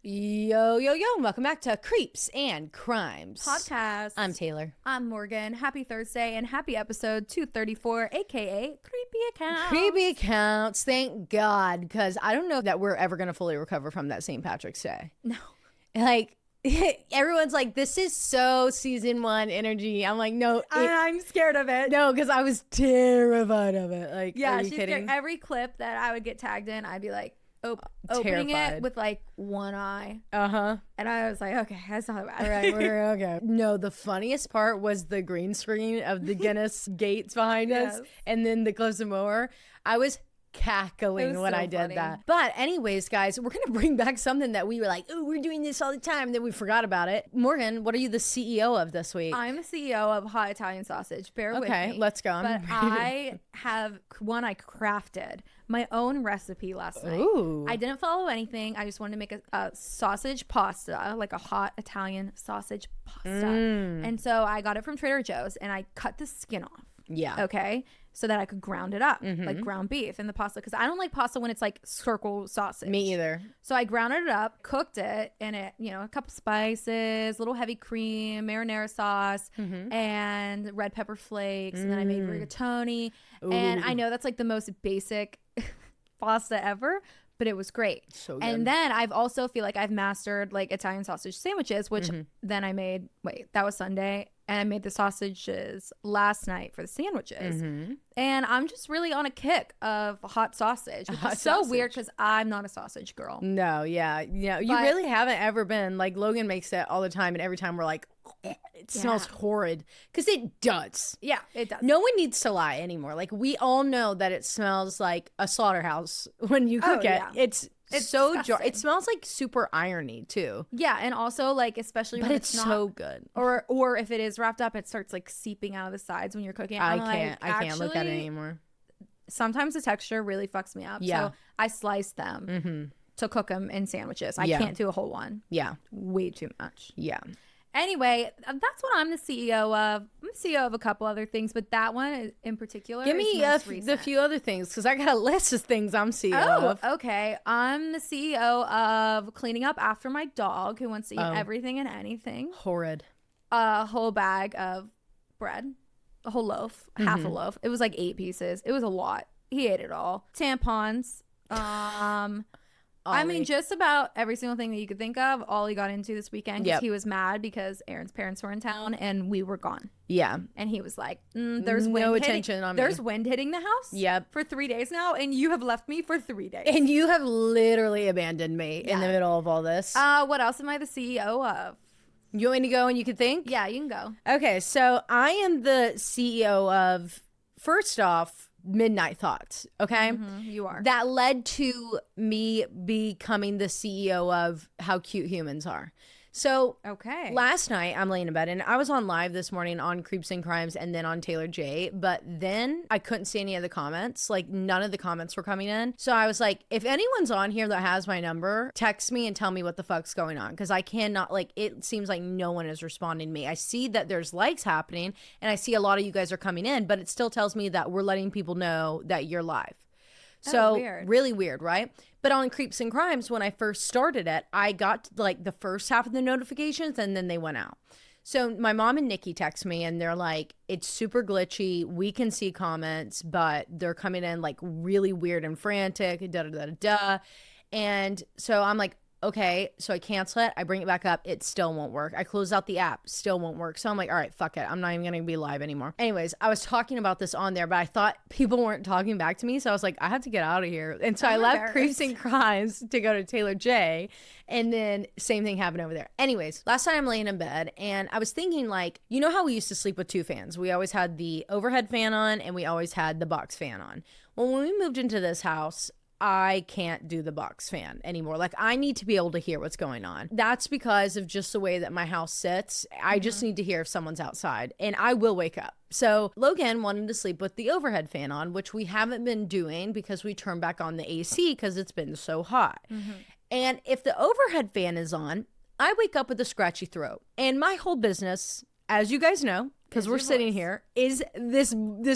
Yo, yo, yo, welcome back to Creeps and Crimes Podcast. I'm Taylor. I'm Morgan. Happy Thursday and happy episode 234, aka Creepy Accounts. Creepy Accounts, thank God, because I don't know that we're ever going to fully recover from that St. Patrick's Day. No. Like, everyone's like, this is so season 1 energy. I'm like, no. I'm scared of it. No, because I was terrified of it. Like, yeah, are you she's kidding? scared. Every clip that I would get tagged in, I'd be like, opening it with like one eye. And I was like, okay, that's not bad. All right, we're okay. No, the funniest part was the green screen of the Guinness gates behind us, and then the close and mower. I was cackling when I did that. But anyways, guys, we're gonna bring back something that we were like, oh, we're doing this all the time, then we forgot about it. Morgan, what are you the CEO of this week? I'm the CEO of Hot Italian Sausage. Bear with me. Okay, let's go. But I crafted my own recipe last night. Ooh. I didn't follow anything. I just wanted to make a sausage pasta, like a hot Italian sausage pasta. And so I got it from Trader Joe's and I cut the skin off. Yeah. Okay. So that I could ground it up like ground beef in the pasta. Because I don't like pasta when it's like circle sausage. Me either. So I grounded it up, cooked it, and it, a couple spices, little heavy cream, marinara sauce, and red pepper flakes. And then I made rigatoni. Ooh. And I know that's like the most basic pasta ever, but it was great. So good. And then I've also feel like I've mastered like Italian sausage sandwiches, which then I made, that was Sunday. And I made the sausages last night for the sandwiches. And I'm just really on a kick of hot sausage, which is so weird because I'm not a sausage girl. No, yeah. You really haven't ever been. Like, Logan makes it all the time, and every time we're like, it smells horrid. Because it does. Yeah, it does. No one needs to lie anymore. Like, we all know that it smells like a slaughterhouse when you cook it. It's so it smells like super irony too. Yeah, and also like especially when it's not, so good. Or if it is wrapped up, it starts like seeping out of the sides when you're cooking. I can't look at it anymore. Sometimes the texture really fucks me up. Yeah. So I slice them to cook them in sandwiches. I can't do a whole one. Yeah. Way too much. Yeah. Anyway, that's what I'm the CEO of. I'm the CEO of a couple other things, but that one in particular Give me the few other things, because I got a list of things I'm CEO of. Oh, okay. I'm the CEO of cleaning up after my dog who wants to eat everything and anything. Horrid. A whole bag of bread, a whole loaf, half a loaf. It was like 8 pieces. It was a lot. He ate it all. Tampons. I mean, just about every single thing that you could think of, Ollie got into this weekend because he was mad because Aaron's parents were in town and we were gone. Yeah. And he was like, there's wind hitting the house for 3 days now, and you have left me for 3 days. And you have literally abandoned me in the middle of all this. What else am I the CEO of? You want me to go and you can think? Yeah, you can go. Okay, so I am the CEO of, first off, Midnight Thoughts, okay? You are. That led to me becoming the CEO of How Cute Humans Are. So last night I'm laying in bed and I was on live this morning on Creeps and Crimes and then on Taylor J, but then I couldn't see any of the comments. Like, none of the comments were coming in. So I was like, if anyone's on here that has my number, text me and tell me what the fuck's going on, because I cannot, like, it seems like no one is responding to me. I see that there's likes happening and I see a lot of you guys are coming in, but it still tells me that we're letting people know that you're live. So really weird, right? But on Creeps and Crimes, when I first started it, I got like the first half of the notifications and then they went out. So my mom and Nikki text me and they're like, it's super glitchy. We can see comments, but they're coming in like really weird and frantic, da da da da. And so I'm like, okay, so I cancel it. I bring it back up. It still won't work. I close out the app. Still won't work. So I'm like, all right, fuck it. I'm not even going to be live anymore. Anyways, I was talking about this on there, but I thought people weren't talking back to me. So I was like, I have to get out of here. And so I left Creeps and Crimes to go to Taylor J. And then same thing happened over there. Anyways, last night I'm laying in bed and I was thinking, like, you know how we used to sleep with 2 fans? We always had the overhead fan on and we always had the box fan on. Well, when we moved into this house, I can't do the box fan anymore. Like, I need to be able to hear what's going on. That's because of just the way that my house sits. I just need to hear if someone's outside and I will wake up. So Logan wanted to sleep with the overhead fan on, which we haven't been doing because we turned back on the AC because it's been so hot. And if the overhead fan is on, I wake up with a scratchy throat. And my whole business, as you guys know, because we're sitting here, is this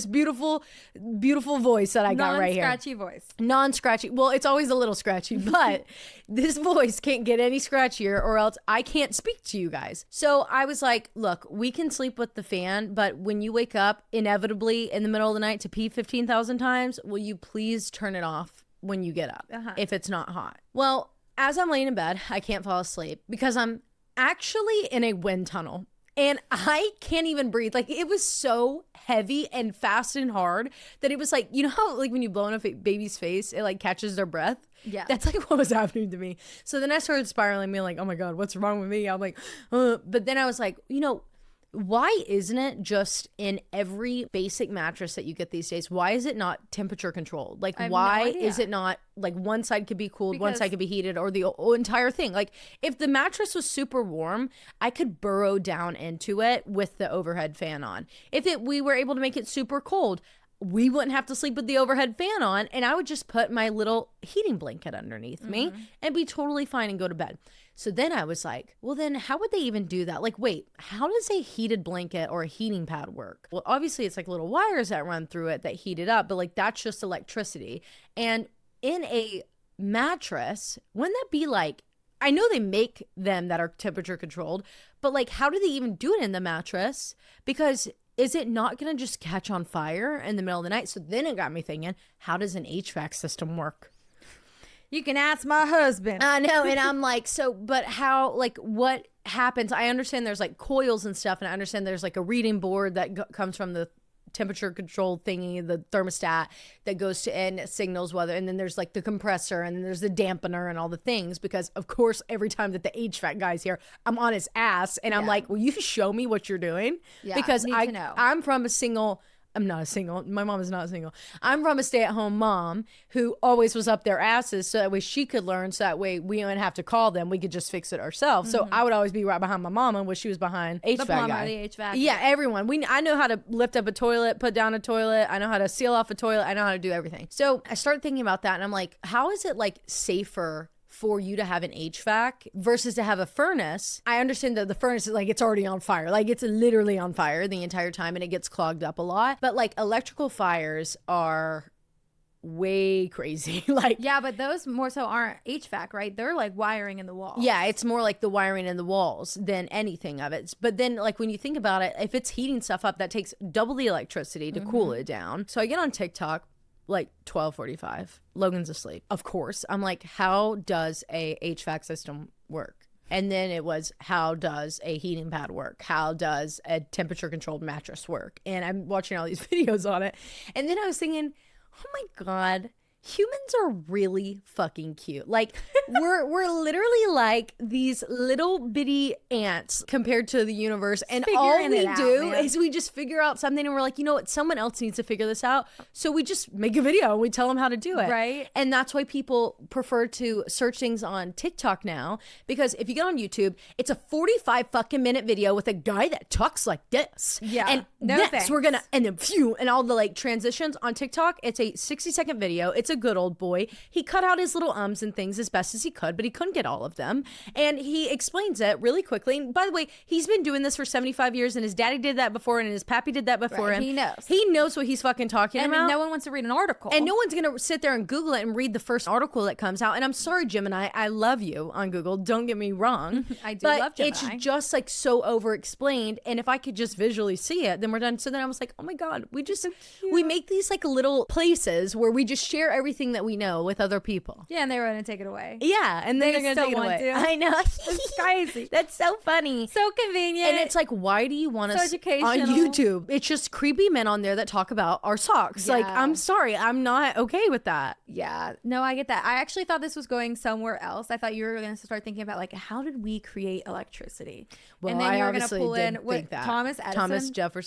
beautiful voice that I got right here. Non-scratchy voice. Non-scratchy. Well, it's always a little scratchy, but this voice can't get any scratchier or else I can't speak to you guys. So I was like, look, we can sleep with the fan, but when you wake up inevitably in the middle of the night to pee 15,000 times, will you please turn it off when you get up if it's not hot? Well, as I'm laying in bed, I can't fall asleep because I'm actually in a wind tunnel. And I can't even breathe. Like, it was so heavy and fast and hard that it was like, you know how like when you blow in a baby's face, it like catches their breath? Yeah. That's like what was happening to me. So then I started spiraling, being like, oh my God, what's wrong with me? I'm like, but then I was like, you know, why isn't it just in every basic mattress that you get these days? Why is it not temperature controlled? Like, why is it not like one side could be cooled, one side could be heated, or the entire thing? Like, if the mattress was super warm, I could burrow down into it with the overhead fan on. If we were able to make it super cold, we wouldn't have to sleep with the overhead fan on, and I would just put my little heating blanket underneath me and be totally fine and go to bed. So then I was like, well, then how would they even do that? Like, wait, how does a heated blanket or a heating pad work? Well, obviously it's like little wires that run through it that heat it up, but like that's just electricity. And in a mattress, wouldn't that be like, I know they make them that are temperature controlled, but like, how do they even do it in the mattress? Because is it not going to just catch on fire in the middle of the night? So then it got me thinking, how does an HVAC system work? You can ask my husband. I know. And I'm like, so, but how, like, what happens? I understand there's like coils and stuff. And I understand there's like a reading board that comes from the temperature control thingy, the thermostat that goes to and signals whether, and then there's like the compressor, and then there's the dampener and all the things, because of course every time that the HVAC guy's here, I'm on his ass and I'm like, will you show me what you're doing? Because I'm from I'm not a single. My mom is not single. I'm from a stay-at-home mom who always was up their asses so that way she could learn, so that way we didn't have to call them. We could just fix it ourselves. So I would always be right behind my mama when she was behind HVAC guy. The HVAC. Yeah, everyone. I know how to lift up a toilet, put down a toilet. I know how to seal off a toilet. I know how to do everything. So I started thinking about that, and I'm like, how is it like safer for you to have an HVAC versus to have a furnace? I understand that the furnace is like, it's already on fire. Like, it's literally on fire the entire time and it gets clogged up a lot. But like, electrical fires are way crazy. Like, yeah, but those more so aren't HVAC, right? They're like wiring in the walls. Yeah, it's more like the wiring in the walls than anything of it. But then like, when you think about it, if it's heating stuff up, that takes double the electricity to cool it down. So I get on TikTok like 12:45. Logan's asleep. Of course. I'm like, how does a HVAC system work? And then it was, how does a heating pad work? How does a temperature controlled mattress work? And I'm watching all these videos on it. And then I was thinking, oh my God, humans are really fucking cute. Like, we're literally like these little bitty ants compared to the universe, and all we do is we just figure out something, and we're like, you know what, someone else needs to figure this out, so we just make a video and we tell them how to do it, right? And that's why people prefer to search things on TikTok now, because if you get on YouTube, it's a 45 fucking minute video with a guy that talks like this, and we're gonna, and then phew, and all the like transitions. On TikTok, it's a 60-second video. It's a good old boy. He cut out his little ums and things as best as he could, but he couldn't get all of them. And he explains it really quickly. And by the way, he's been doing this for 75 years, and his daddy did that before, and his pappy did that before him. He knows. He knows what he's fucking talking about. And no one wants to read an article. And no one's going to sit there and Google it and read the first article that comes out. And I'm sorry, Gemini, I love you on Google. Don't get me wrong. I do love Gemini. It's just like so over explained. And if I could just visually see it, then we're done. So then I was like, oh my God, we make these like little places where we just share everything that we know with other people. Yeah, and they were going to take it away. Yeah, and then they're going to take it away. I know. It's crazy. That's so funny. So convenient. And it's like, why do you want us educational on YouTube? It's just creepy men on there that talk about our socks. Yeah. Like, I'm sorry, I'm not okay with that. Yeah, no, I get that. I actually thought this was going somewhere else. I thought you were going to start thinking about like, how did we create electricity? Well, and then you were going to pull in what, Thomas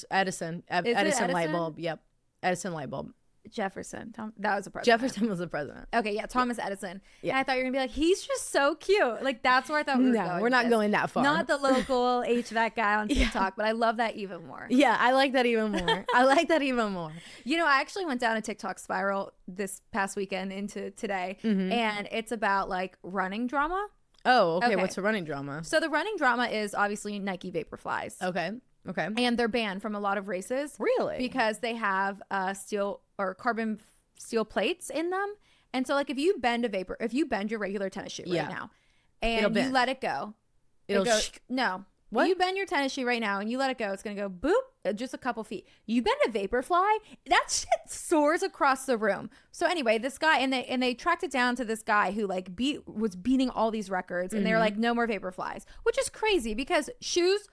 Edison. Edison light bulb. Yep, Edison light bulb. Jefferson. That was a president. Jefferson was the president. Okay, yeah, Thomas Edison. Yeah. And I thought you were gonna be like, he's just so cute. Like, that's where I thought we were going. No, we're not going that far. Not the local HVAC guy on TikTok, but I love that even more. Yeah, I like that even more. I like that even more. You know, I actually went down a TikTok spiral this past weekend into today, and it's about like running drama. Oh, okay. What's the running drama? So the running drama is obviously Nike Vaporflies. Okay. Okay. And they're banned from a lot of races. Really? Because they have steel or carbon steel plates in them. And so like if you bend your regular tennis shoe right now and you let it go, no. What? You bend your tennis shoe right now and you let it go, it's going to go boop, just a couple feet. You bend a Vaporfly, that shit soars across the room. So anyway, this guy, and they tracked it down to this guy who like was beating all these records, and they were like, no more Vaporflies, which is crazy because shoes,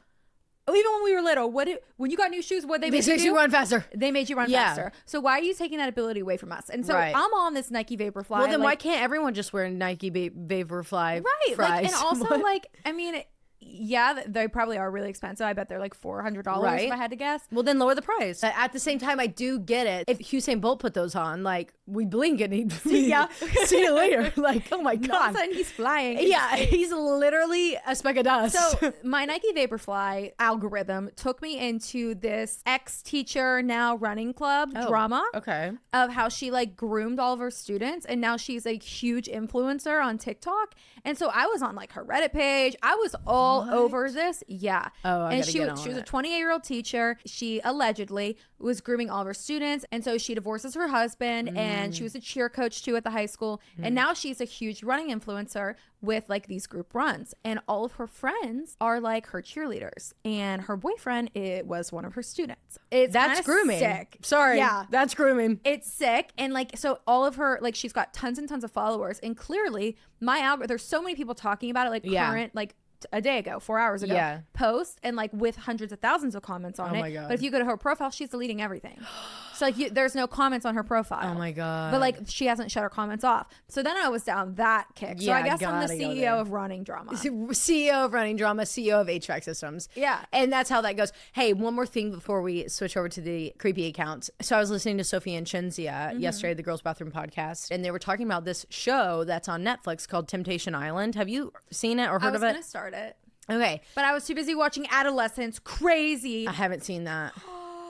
even when we were little, when you got new shoes, what they made you run faster. They made you run faster. So why are you taking that ability away from us? And so I'm on this Nike Vaporfly. Well, then why can't everyone just wear Nike Vaporfly? Right. Fries? Like, and also like, I mean, yeah, they probably are really expensive. I bet they're like $400 if I had to guess. Well, then lower the price. At the same time, I do get it. If Usain Bolt put those on, like, we blink and he'd see you later. Like, oh my God. All of a sudden he's flying. Yeah, he's literally a speck of dust. So my Nike Vaporfly algorithm took me into this ex-teacher, now running club drama. Okay. Of how she like groomed all of her students, and now she's a huge influencer on TikTok. And so I was on like her Reddit page. I was all over this. Yeah. Oh, and she was a 28-year-old teacher. She allegedly was grooming all of her students. And so she divorces her husband, and she was a cheer coach too at the high school. And now she's a huge running influencer with like these group runs, and all of her friends are like her cheerleaders, and her boyfriend, it was one of her students. That's grooming. Sick. Sorry. Yeah. That's grooming. It's sick. And like, so all of her, like, she's got tons and tons of followers, and clearly my algorithm, there's so many people talking about it, like current, like a day ago, 4 hours ago, post, and like with hundreds of thousands of comments on it. My God. But if you go to her profile, she's deleting everything. So like there's no comments on her profile. Oh my God. But like she hasn't shut her comments off. So then I was down that kick. So I guess I'm the CEO of running drama. CEO of running drama, CEO of HVAC systems. Yeah. And that's how that goes. Hey, one more thing before we switch over to the creepy accounts. So I was listening to Sophie and Shinzia yesterday, the Girls Bathroom podcast, and they were talking about this show that's on Netflix called Temptation Island. Have you seen it or heard of it? I was going to start it. Okay. But I was too busy watching Adolescence. Crazy. I haven't seen that.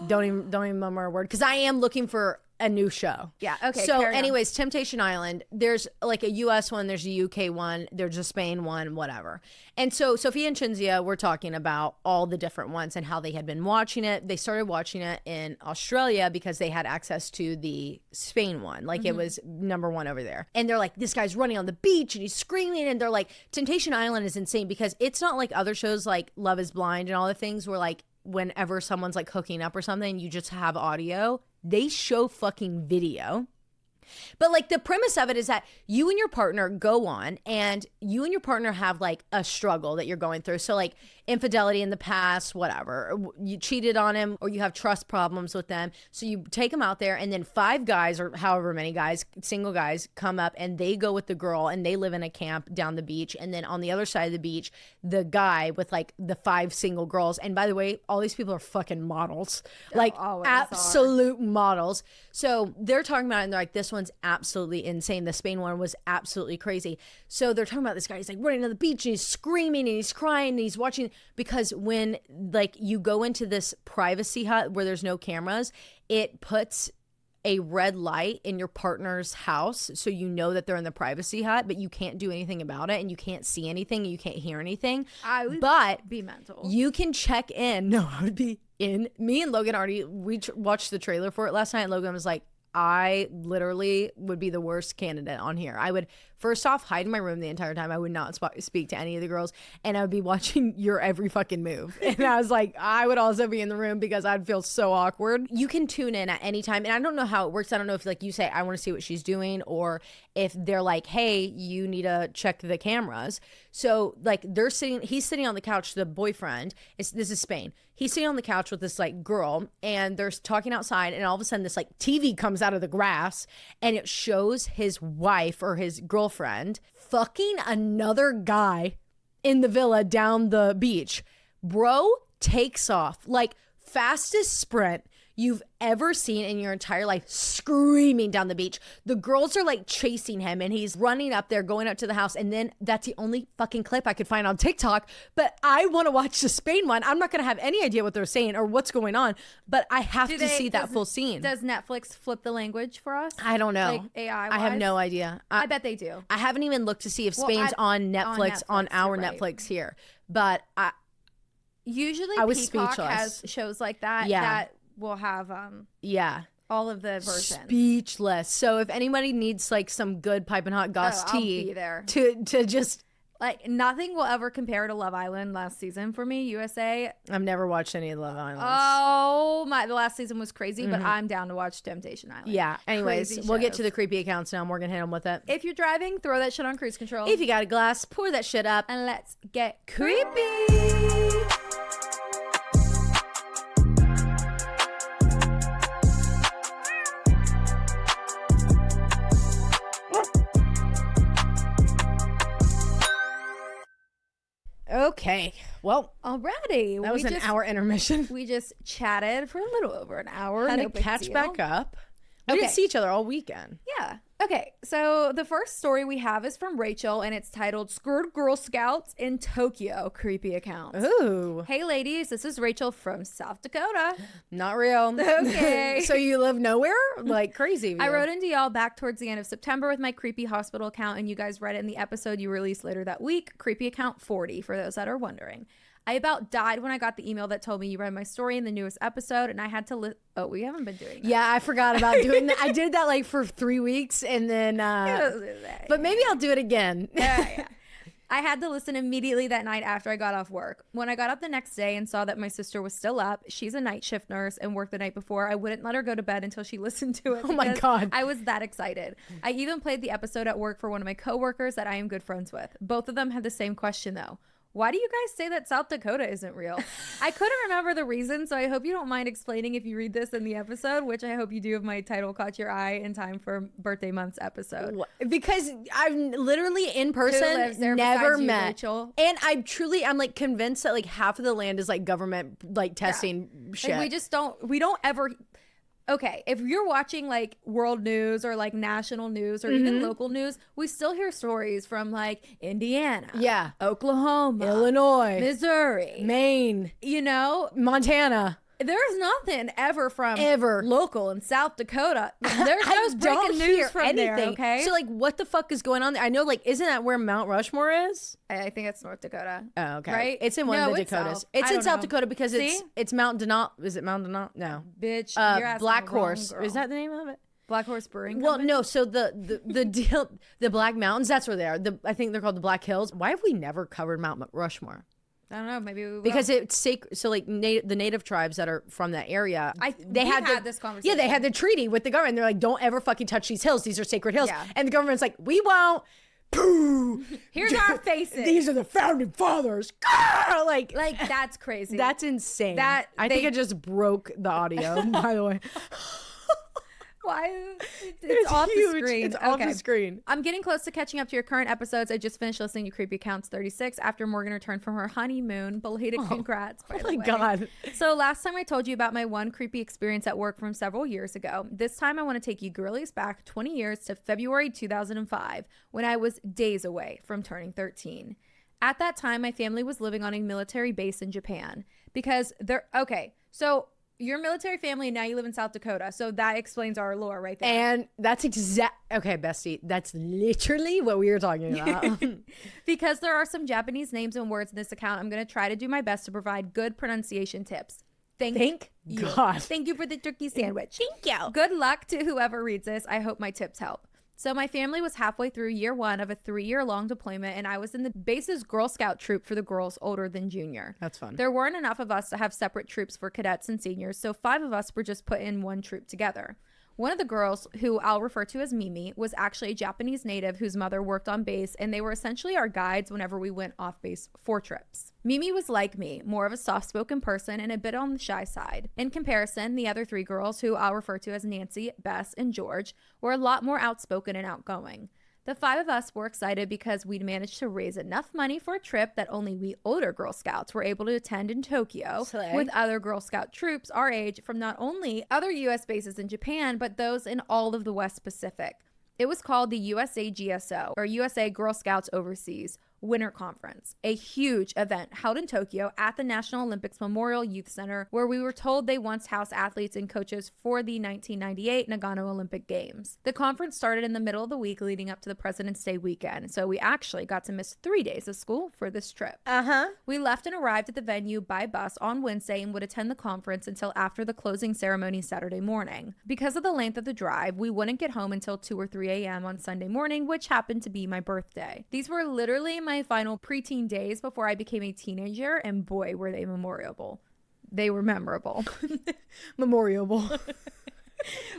Don't even murmur a word, because I am looking for a new show. Yeah. Okay. So anyways, Temptation Island, there's like a US one, there's a UK one, there's a Spain one, whatever. And so Sophia and Shinzia were talking about all the different ones and how they had been watching it. They started watching it in Australia because they had access to the Spain one. Like it was #1 over there. And they're like, this guy's running on the beach and he's screaming. And they're like, Temptation Island is insane because it's not like other shows like Love is Blind and all the things where like whenever someone's like hooking up or something, you just have audio. They show fucking video. But like the premise of it is that you and your partner go on and you and your partner have like a struggle that you're going through. So like infidelity in the past, whatever, you cheated on him or you have trust problems with them. So you take them out there and then 5 guys or however many guys, single guys come up and they go with the girl and they live in a camp down the beach. And then on the other side of the beach, the guy with like the 5 single girls. And by the way, all these people are fucking models, like absolute models. So they're talking about it and they're like, this one's absolutely insane. The Spain one was absolutely crazy. So they're talking about this guy. He's like running on the beach and he's screaming and he's crying and he's watching, because when like you go into this privacy hut where there's no cameras, it puts a red light in your partner's house so you know that they're in the privacy hut, but you can't do anything about it and you can't see anything and you can't hear anything. I would be mental. You can check in. No, I would be in. Me and Logan we watched the trailer for it last night and Logan was like, I literally would be the worst candidate on here. I would first off hide in my room the entire time. I would not speak to any of the girls, and I would be watching your every fucking move. And I was like, I would also be in the room because I'd feel so awkward. You can tune in at any time, and I don't know how it works. I don't know if like you say, I want to see what she's doing, or if they're like, hey, you need to check the cameras. So like he's sitting on the couch, the boyfriend, this is Spain. He's sitting on the couch with this like girl and they're talking outside, and all of a sudden this like TV comes out of the grass and it shows his wife or his girlfriend fucking another guy in the villa down the beach. Bro takes off like fastest sprint you've ever seen in your entire life, screaming down the beach. The girls are like chasing him and he's running up there, going up to the house. And then that's the only fucking clip I could find on TikTok. But I want to watch the Spain one. I'm not going to have any idea what they're saying or what's going on, but I have to see that full scene. Does Netflix flip the language for us? I don't know. Like AI-wise? I have no idea. I bet they do. I haven't even looked to see if Spain's on Netflix, on our Netflix here. But Usually I was Peacock speechless. has shows like that that will have all of the versions. Speechless. So if anybody needs like some good piping hot goss tea, I'll be there. To just like nothing will ever compare to Love Island last season for me. USA. I've never watched any of Love Island. Oh my! The last season was crazy, but I'm down to watch Temptation Island. Yeah. Anyways, we'll get to the creepy accounts now. Morgan, hit them with it. If you're driving, throw that shit on cruise control. If you got a glass, pour that shit up, and let's get creepy. Okay. Well, alrighty. That was an hour intermission. We just chatted for a little over an hour. Had to catch back up. We didn't see each other all weekend. Yeah. Okay. So the first story we have is from Rachel, and it's titled "Screwed Girl Scouts in Tokyo Creepy Accounts." Ooh. Hey, ladies. This is Rachel from South Dakota. Not real. Okay. So you live nowhere? Like crazy. I wrote into y'all back towards the end of September with my creepy hospital account, and you guys read it in the episode you released later that week. Creepy account 40, for those that are wondering. I about died when I got the email that told me you read my story in the newest episode, and I had to oh, we haven't been doing that. Yeah, I forgot about doing that. I did that like for 3 weeks, and then but maybe I'll do it again. Yeah. I had to listen immediately that night after I got off work. When I got up the next day and saw that my sister was still up, she's a night shift nurse and worked the night before, I wouldn't let her go to bed until she listened to it. Oh my God. I was that excited. I even played the episode at work for one of my coworkers that I am good friends with. Both of them had the same question though. Why do you guys say that South Dakota isn't real? I couldn't remember the reason, so I hope you don't mind explaining if you read this in the episode, which I hope you do if my title caught your eye in time for birthday month's episode. Because I've literally in person never met. Rachel? And I'm like convinced that like half of the land is like government like testing shit. Like we don't ever... Okay, if you're watching like world news or like national news or even local news, we still hear stories from like Indiana, Oklahoma, Illinois, Missouri, Maine, Montana. There's nothing ever from local in South Dakota. There's no breaking news from anything. There, okay? So like what the fuck is going on there? I know like isn't that where Mount Rushmore is? I think it's North Dakota. Oh, okay. Right? It's in one of the Dakotas. It's in South Dakota because it's Mount Denal. Is it Mount Denal? No. Bitch, Black Horse. Is that the name of it? Black Horse Brewing Well, Company? no. So the deal, the Black Mountains, that's where they are. I think they're called the Black Hills. Why have we never covered Mount Rushmore? I don't know. Maybe we will. Because it's sacred. So like the native tribes that are from that area, they had this conversation. Yeah, they had the treaty with the government. They're like, don't ever fucking touch these hills. These are sacred hills. Yeah. And the government's like, we won't. Pooh. Here's our faces. These are the founding fathers. Like that's crazy. That's insane. I think it just broke the audio. By the way. Why? It's off huge. The screen. It's off the screen. I'm getting close to catching up to your current episodes. I just finished listening to Creepy Accounts 36 after Morgan returned from her honeymoon. Belated congrats, by the way. Oh my God. So last time I told you about my one creepy experience at work from several years ago. This time I want to take you girlies back 20 years to February 2005 when I was days away from turning 13. At that time, my family was living on a military base in Japan because so you're a military family and now you live in South Dakota. So that explains our lore right there. And that's okay, bestie. That's literally what we were talking about. Because there are some Japanese names and words in this account, I'm going to try to do my best to provide good pronunciation tips. Thank God. Thank you for the turkey sandwich. Thank you. Good luck to whoever reads this. I hope my tips help. So my family was halfway through year one of a 3-year-long deployment, and I was in the base's Girl Scout troop for the girls older than junior. That's fun. There weren't enough of us to have separate troops for cadets and seniors, so 5 of us were just put in one troop together. One of the girls, who I'll refer to as Mimi, was actually a Japanese native whose mother worked on base, and they were essentially our guides whenever we went off base for trips. Mimi was like me, more of a soft-spoken person and a bit on the shy side. In comparison, the other 3 girls, who I'll refer to as Nancy, Bess, and George, were a lot more outspoken and outgoing. The 5 of us were excited because we'd managed to raise enough money for a trip that only we older Girl Scouts were able to attend in Tokyo with other Girl Scout troops our age from not only other U.S. bases in Japan, but those in all of the West Pacific. It was called the USA GSO, or USA Girl Scouts Overseas, Winter Conference, a huge event held in Tokyo at the National Olympics Memorial Youth Center, where we were told they once housed athletes and coaches for the 1998 Nagano Olympic Games. The conference started in the middle of the week leading up to the President's Day weekend, so we actually got to miss 3 days of school for this trip. We left and arrived at the venue by bus on Wednesday and would attend the conference until after the closing ceremony Saturday morning. Because of the length of the drive, we wouldn't get home until 2 or 3 a.m. on Sunday morning, which happened to be my birthday. These were literally my final preteen days before I became a teenager, and boy, were they memorable. They were memorable. Memorable.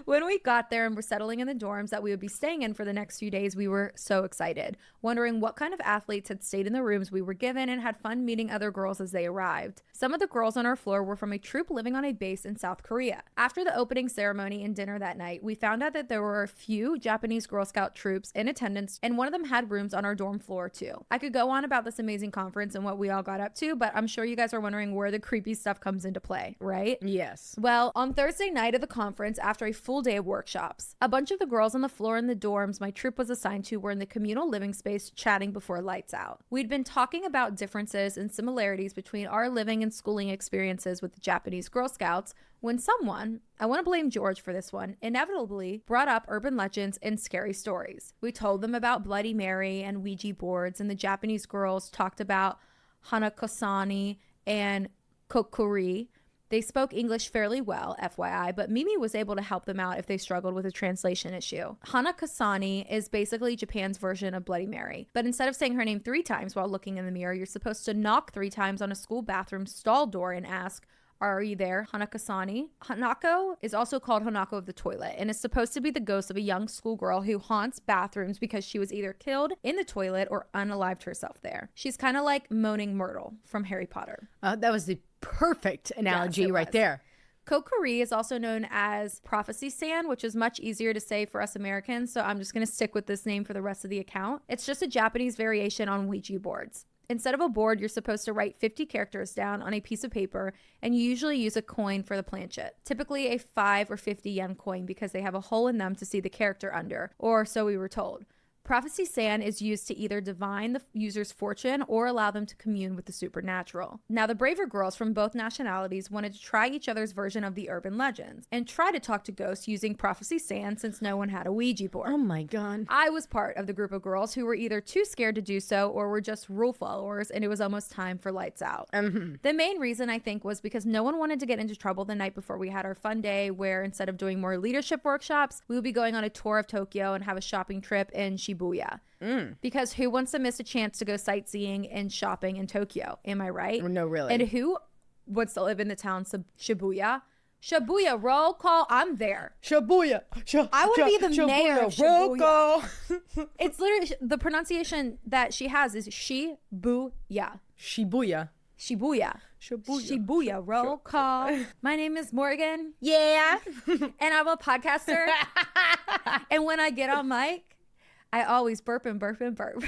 When we got there and were settling in the dorms that we would be staying in for the next few days, we were so excited, wondering what kind of athletes had stayed in the rooms we were given and had fun meeting other girls as they arrived. Some of the girls on our floor were from a troop living on a base in South Korea. After the opening ceremony and dinner that night, we found out that there were a few Japanese Girl Scout troops in attendance, and one of them had rooms on our dorm floor too. I could go on about this amazing conference and what we all got up to, but I'm sure you guys are wondering where the creepy stuff comes into play, right? Yes. Well, on Thursday night of the conference, after a full day of workshops, a bunch of the girls on the floor in the dorms my troop was assigned to were in the communal living space chatting before lights out. We'd been talking about differences and similarities between our living and schooling experiences with the Japanese Girl Scouts when someone, I want to blame George for this one, inevitably brought up urban legends and scary stories. We told them about Bloody Mary and Ouija boards, and the Japanese girls talked about Hanako-sani and Kokuri. They spoke English fairly well, FYI, but Mimi was able to help them out if they struggled with a translation issue. Hanako-sani is basically Japan's version of Bloody Mary, but instead of saying her name 3 times while looking in the mirror, you're supposed to knock 3 times on a school bathroom stall door and ask, "Are you there, Hanako-sani?" Hanako is also called Hanako of the toilet and is supposed to be the ghost of a young schoolgirl who haunts bathrooms because she was either killed in the toilet or unalived herself there. She's kind of like Moaning Myrtle from Harry Potter. That was the perfect analogy right there. Kokuri is also known as Prophecy Sand, which is much easier to say for us Americans, so I'm just going to stick with this name for the rest of the account. It's just a Japanese variation on Ouija boards. Instead of a board, you're supposed to write 50 characters down on a piece of paper, and you usually use a coin for the planchet, typically a 5 or 50 yen coin because they have a hole in them to see the character under, or so we were told. Prophecy Sand is used to either divine the user's fortune or allow them to commune with the supernatural. Now, the braver girls from both nationalities wanted to try each other's version of the urban legends and try to talk to ghosts using Prophecy Sand since no one had a Ouija board. Oh my God. I was part of the group of girls who were either too scared to do so or were just rule followers, and it was almost time for lights out. The main reason, I think, was because no one wanted to get into trouble the night before we had our fun day, where instead of doing more leadership workshops, we would be going on a tour of Tokyo and have a shopping trip in Shibuya. Because who wants to miss a chance to go sightseeing and shopping in Tokyo? Am I right? No, really. And who wants to live in the town Shibuya? Shibuya, roll call. I'm there. Shibuya. I want to be the mayor of Roll Shibuya. call. It's literally, the pronunciation that she has is Shibuya. Shibuya. Shibuya. Shibuya. Roll call. My name is Morgan. Yeah. And I'm a podcaster. And when I get on mic, I always burp and burp and burp.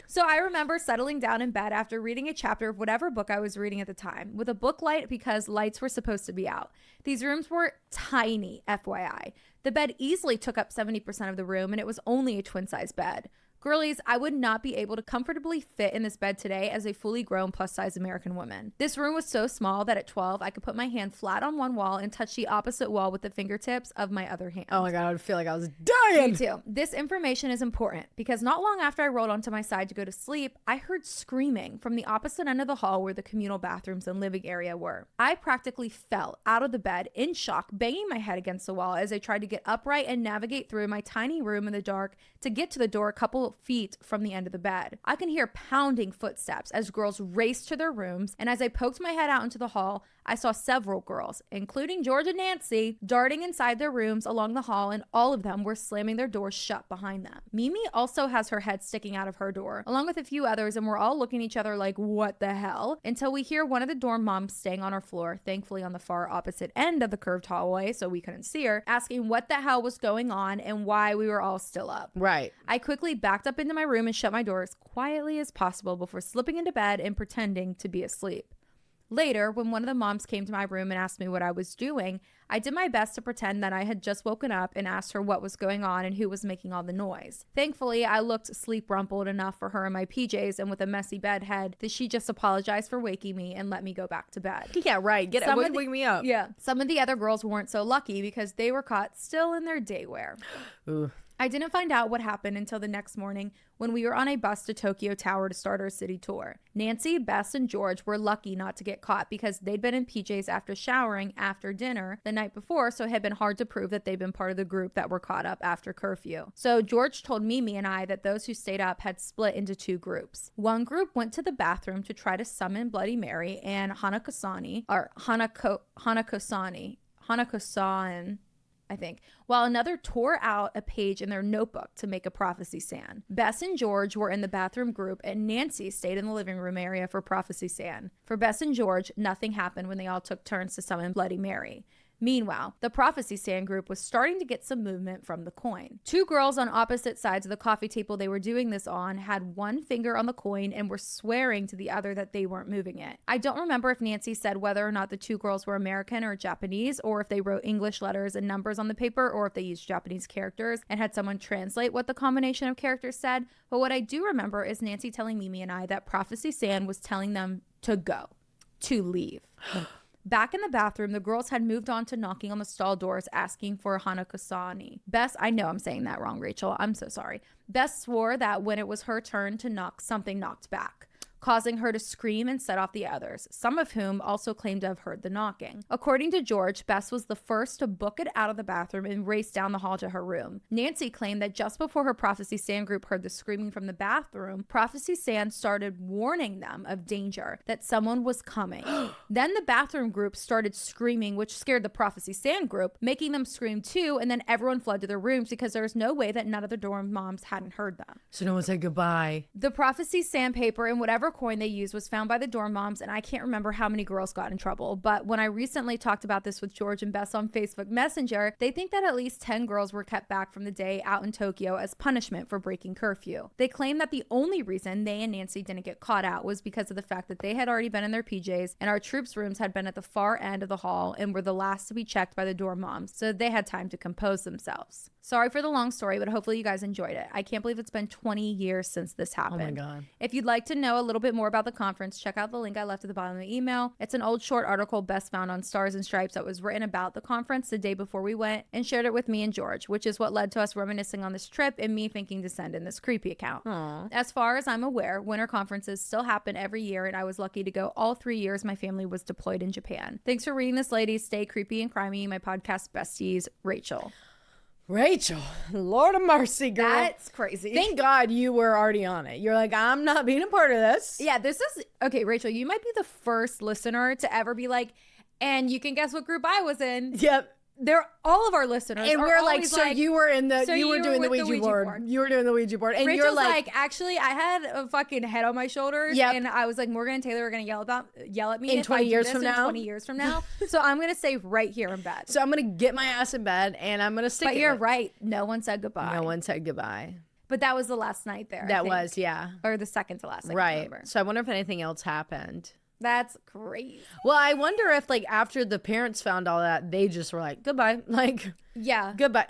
So I remember settling down in bed after reading a chapter of whatever book I was reading at the time with a book light because lights were supposed to be out. These rooms were tiny, FYI. The bed easily took up 70% of the room, and it was only a twin-size bed. Girlies, I would not be able to comfortably fit in this bed today as a fully grown plus-size American woman. This room was so small that at 12, I could put my hand flat on one wall and touch the opposite wall with the fingertips of my other hand. Oh my God, I would feel like I was dying. Me too. This information is important because not long after I rolled onto my side to go to sleep, I heard screaming from the opposite end of the hall where the communal bathrooms and living area were. I practically fell out of the bed in shock, banging my head against the wall as I tried to get upright and navigate through my tiny room in the dark to get to the door a couple feet from the end of the bed. I can hear pounding footsteps as girls raced to their rooms, and as I poked my head out into the hall, I saw several girls, including George and Nancy, darting inside their rooms along the hall, and all of them were slamming their doors shut behind them. Mimi also has her head sticking out of her door, along with a few others, and we're all looking at each other like, what the hell? Until we hear one of the dorm moms staying on our floor, thankfully on the far opposite end of the curved hallway, so we couldn't see her, asking what the hell was going on and why we were all still up. Right. I quickly backed up into my room and shut my door as quietly as possible before slipping into bed and pretending to be asleep. Later, when one of the moms came to my room and asked me what I was doing, I did my best to pretend that I had just woken up and asked her what was going on and who was making all the noise. Thankfully, I looked sleep-rumpled enough for her in my PJs and with a messy bed head that she just apologized for waking me and let me go back to bed. Yeah, right. Get up. Wake me up. Yeah. Some of the other girls weren't so lucky because they were caught still in their day wear. Ooh. I didn't find out what happened until the next morning when we were on a bus to Tokyo Tower to start our city tour. Nancy, Bess, and George were lucky not to get caught because they'd been in PJs after showering after dinner the night before, so it had been hard to prove that they'd been part of the group that were caught up after curfew. So George told Mimi and I that those who stayed up had split into 2 groups. One group went to the bathroom to try to summon Bloody Mary and Hanako-san, I think, while another tore out a page in their notebook to make a prophecy sand. Bess and George were in the bathroom group, and Nancy stayed in the living room area for prophecy sand. For Bess and George, nothing happened when they all took turns to summon Bloody Mary. Meanwhile, the prophecy stand group was starting to get some movement from the coin. 2 girls on opposite sides of the coffee table they were doing this on had one finger on the coin and were swearing to the other that they weren't moving it. I don't remember if Nancy said whether or not the 2 girls were American or Japanese, or if they wrote English letters and numbers on the paper, or if they used Japanese characters and had someone translate what the combination of characters said. But what I do remember is Nancy telling Mimi and I that prophecy sand was telling them to go, to leave. Back in the bathroom, the girls had moved on to knocking on the stall doors asking for Hanako-san. Bess, I know I'm saying that wrong, Rachel. I'm so sorry. Bess swore that when it was her turn to knock, something knocked back, causing her to scream and set off the others, some of whom also claimed to have heard the knocking. According to George, Bess was the first to book it out of the bathroom and race down the hall to her room. Nancy claimed that just before her Prophecy Sand group heard the screaming from the bathroom, Prophecy Sand started warning them of danger, that someone was coming. Then the bathroom group started screaming, which scared the Prophecy Sand group, making them scream too, and then everyone fled to their rooms because there was no way that none of the dorm moms hadn't heard them. So no one said goodbye. The Prophecy Sandpaper and whatever coin they used was found by the dorm moms, and I can't remember how many girls got in trouble, but when I recently talked about this with George and Bess on Facebook Messenger, they think that at least 10 girls were kept back from the day out in Tokyo as punishment for breaking curfew. They claim that the only reason they and Nancy didn't get caught out was because of the fact that they had already been in their PJs and our troops' rooms had been at the far end of the hall and were the last to be checked by the dorm moms, so they had time to compose themselves. Sorry for the long story, but hopefully you guys enjoyed it. I can't believe it's been 20 years since this happened. Oh my God. If you'd like to know a little bit more about the conference, check out the link I left at the bottom of the email. It's an old short article Bess found on Stars and Stripes that was written about the conference the day before we went and shared it with me and George, which is what led to us reminiscing on this trip and me thinking to send in this creepy account. Aww. As far as I'm aware, winter conferences still happen every year, and I was lucky to go all 3 years my family was deployed in Japan. Thanks for reading this, ladies. Stay creepy and crimey. My podcast besties, Rachel. Rachel, Lord of mercy, girl. That's crazy. Thank God you were already on it. You're like, I'm not being a part of this. Yeah, this is okay, Rachel. You might be the first listener to ever be like, and you can guess what group I was in. Yep. They're all of our listeners, and we're like, so you were in the, so you were doing the Ouija board. You were doing the Ouija board, and Rachel's you're like, actually, I had a fucking head on my shoulders, yep. and I was like, Morgan and Taylor are gonna yell at me in if 20 I years do from this now. 20 years from now. So I'm gonna stay right here in bed. So I'm gonna get my ass in bed, and I'm gonna stick. But you're right. No one said goodbye. No one said goodbye. But that was the last night there. That was, yeah, or the second to last. Right. So I wonder if anything else happened. That's crazy. Well, I wonder if like after the parents found all that, they just were like, goodbye. Like, yeah, goodbye.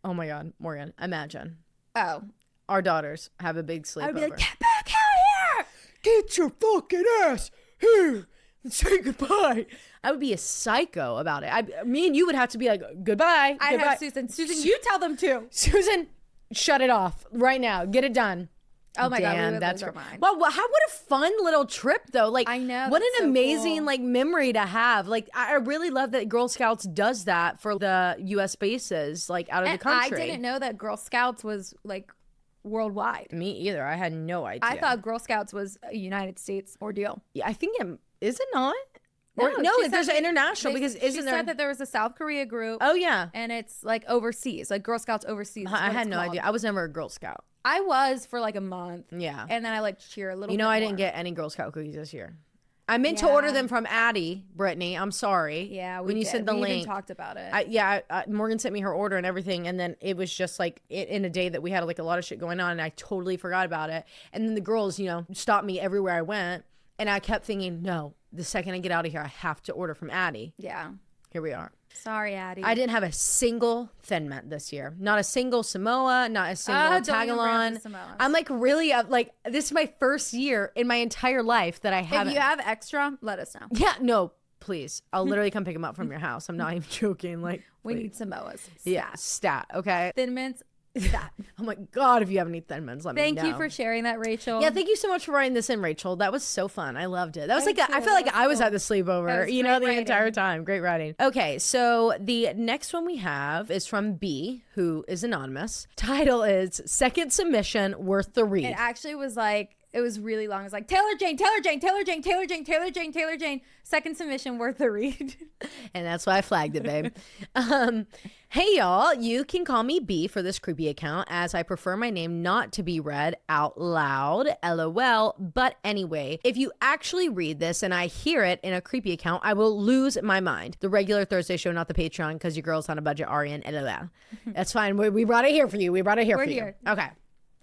Oh my God, Morgan, imagine. Oh, our daughters have a big sleepover. I'd be like, get back out here! Get your fucking ass here and say goodbye. I would be a psycho about it. Me and you would have to be like, goodbye. I'd goodbye. have Susan, you tell them too. Susan, shut it off right now. Get it done. Oh my God, we would that's lose our mind. Well, what a fun little trip though. Like, I know, what an so amazing cool. like memory to have. Like, I really love that Girl Scouts does that for the U.S. bases, like out of the country. I didn't know that Girl Scouts was like worldwide. Me either. I had no idea. I thought Girl Scouts was a United States ordeal. Yeah, I think is it not? No, there's an international because isn't there? She said that there was a South Korea group. Oh yeah, and it's like overseas, like Girl Scouts overseas. I had no idea. I was never a Girl Scout. I was for like a month. Yeah. And then I like cheer a little bit. You know, I didn't get any Girl Scout cookies this year. I meant to order them from Addie, Brittany. I'm sorry. Yeah, when you sent the link. We even talked about it. Morgan sent me her order and everything, and then it was just like in a day that we had like a lot of shit going on, and I totally forgot about it. And then the girls, stopped me everywhere I went, and I kept thinking, no, the second I get out of here, I have to order from Addie. Yeah. Here we are. Sorry, Addie. I didn't have a single Thin Mint this year. Not a single Samoa, not a single Tagalon. I'm like really like this is my first year in my entire life that I haven't. If you have extra, let us know. Yeah, no, please. I'll literally come pick them up from your house. I'm not even joking. Like we need Samoas. Stat. Yeah, stat. Okay. Thin Mints. That. Oh my God, if you have any Thin Mints, let me know. Thank you for sharing that, Rachel. Yeah, thank you so much for writing this in, Rachel. That was so fun. I loved it. That was I feel like I was at the sleepover, the entire time. Great writing. Okay, so the next one we have is from B, who is anonymous. Title is Second Submission Worth the Read. It actually was like, it was really long. It was like Taylor Jane. Second submission worth the read. And that's why I flagged it, babe. Hey, y'all. You can call me B for this creepy account, as I prefer my name not to be read out loud. LOL. But anyway, if you actually read this and I hear it in a creepy account, I will lose my mind. The regular Thursday show, not the Patreon, because your girl's on a budget. Arian. LOL. That's fine. We brought it here for you. We're here. Okay.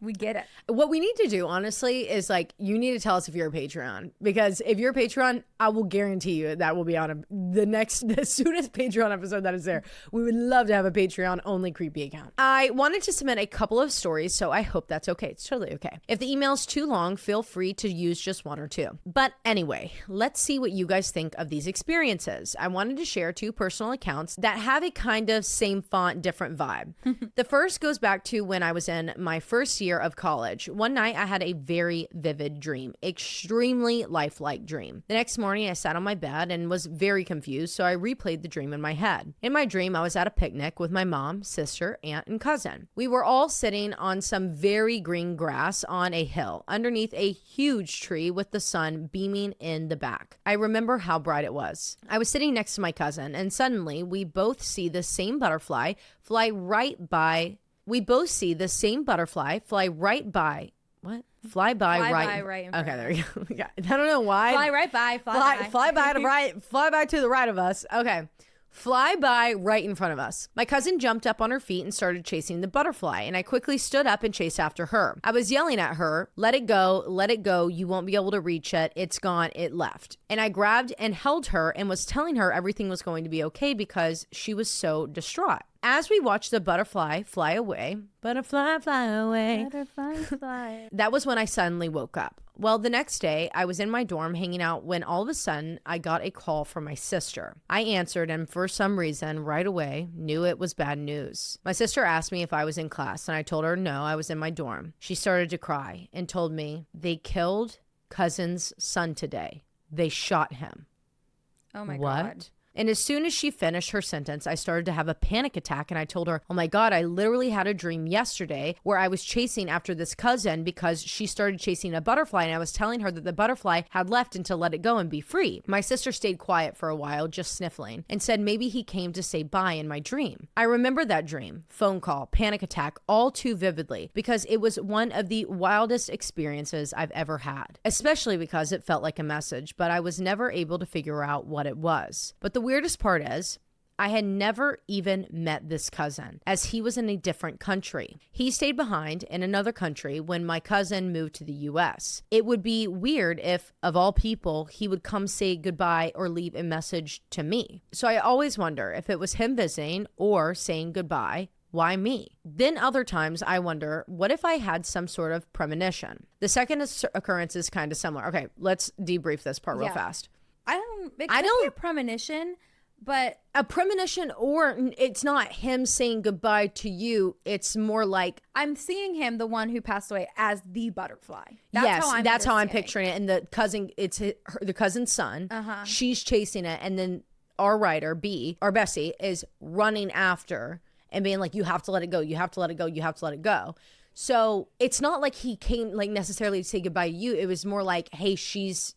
We get it. What we need to do, honestly, is like, you need to tell us if you're a Patreon, because if you're a Patreon, I will guarantee you that will be on the soonest Patreon episode that is there. We would love to have a Patreon only creepy account. I wanted to submit a couple of stories, so I hope that's okay. It's totally okay. If the email's too long, feel free to use just one or two. But anyway, let's see what you guys think of these experiences. I wanted to share two personal accounts that have a kind of same font, different vibe. The first goes back to when I was in my first year of college. One night I had a very vivid dream, extremely lifelike dream. The next morning I sat on my bed and was very confused, so I replayed the dream in my head. In my dream, I was at a picnic with my mom, sister, aunt, and cousin. We were all sitting on some very green grass on a hill underneath a huge tree with the sun beaming in the back. I remember how bright it was. I was sitting next to my cousin, and suddenly we both see the same butterfly fly right by. We both see the same butterfly fly right by. What? Fly by right. Okay, there we go. Yeah. I don't know why. Fly right by. Fly by to right. Fly by to the right of us. Okay. Fly by right in front of us. My cousin jumped up on her feet and started chasing the butterfly, and I quickly stood up and chased after her. I was yelling at her, let it go, you won't be able to reach it, it's gone, it left. And I grabbed and held her and was telling her everything was going to be okay because she was so distraught. As we watched the butterfly fly away, butterfly fly away, butterfly fly. That was when I suddenly woke up. Well, the next day, I was in my dorm hanging out when all of a sudden, I got a call from my sister. I answered and for some reason, right away, knew it was bad news. My sister asked me if I was in class, and I told her no, I was in my dorm. She started to cry and told me, they killed cousin's son today. They shot him. Oh my God. What? And as soon as she finished her sentence, I started to have a panic attack, and I told her, oh my God, I literally had a dream yesterday where I was chasing after this cousin because she started chasing a butterfly, and I was telling her that the butterfly had left and to let it go and be free. My sister stayed quiet for a while, just sniffling, and said maybe he came to say bye in my dream. I remember that dream, phone call, panic attack, all too vividly because it was one of the wildest experiences I've ever had, especially because it felt like a message, but I was never able to figure out what it was. But the weirdest part is, I had never even met this cousin, as he was in a different country. He stayed behind in another country when my cousin moved to the US. It would be weird if, of all people, he would come say goodbye or leave a message to me. So I always wonder if it was him visiting or saying goodbye. Why me? Then other times I wonder, what if I had some sort of premonition? The second occurrence is kind of similar. Okay, let's debrief this part real fast. It could be a premonition, but a premonition, or it's not him saying goodbye to you. It's more like I'm seeing him, the one who passed away, as the butterfly. That's how I'm picturing it. And the cousin, it's the cousin's son. She's chasing it, and then our writer B, our Bessie, is running after and being like, "You have to let it go. You have to let it go. You have to let it go." So it's not like he came like necessarily to say goodbye to you. It was more like, hey, she's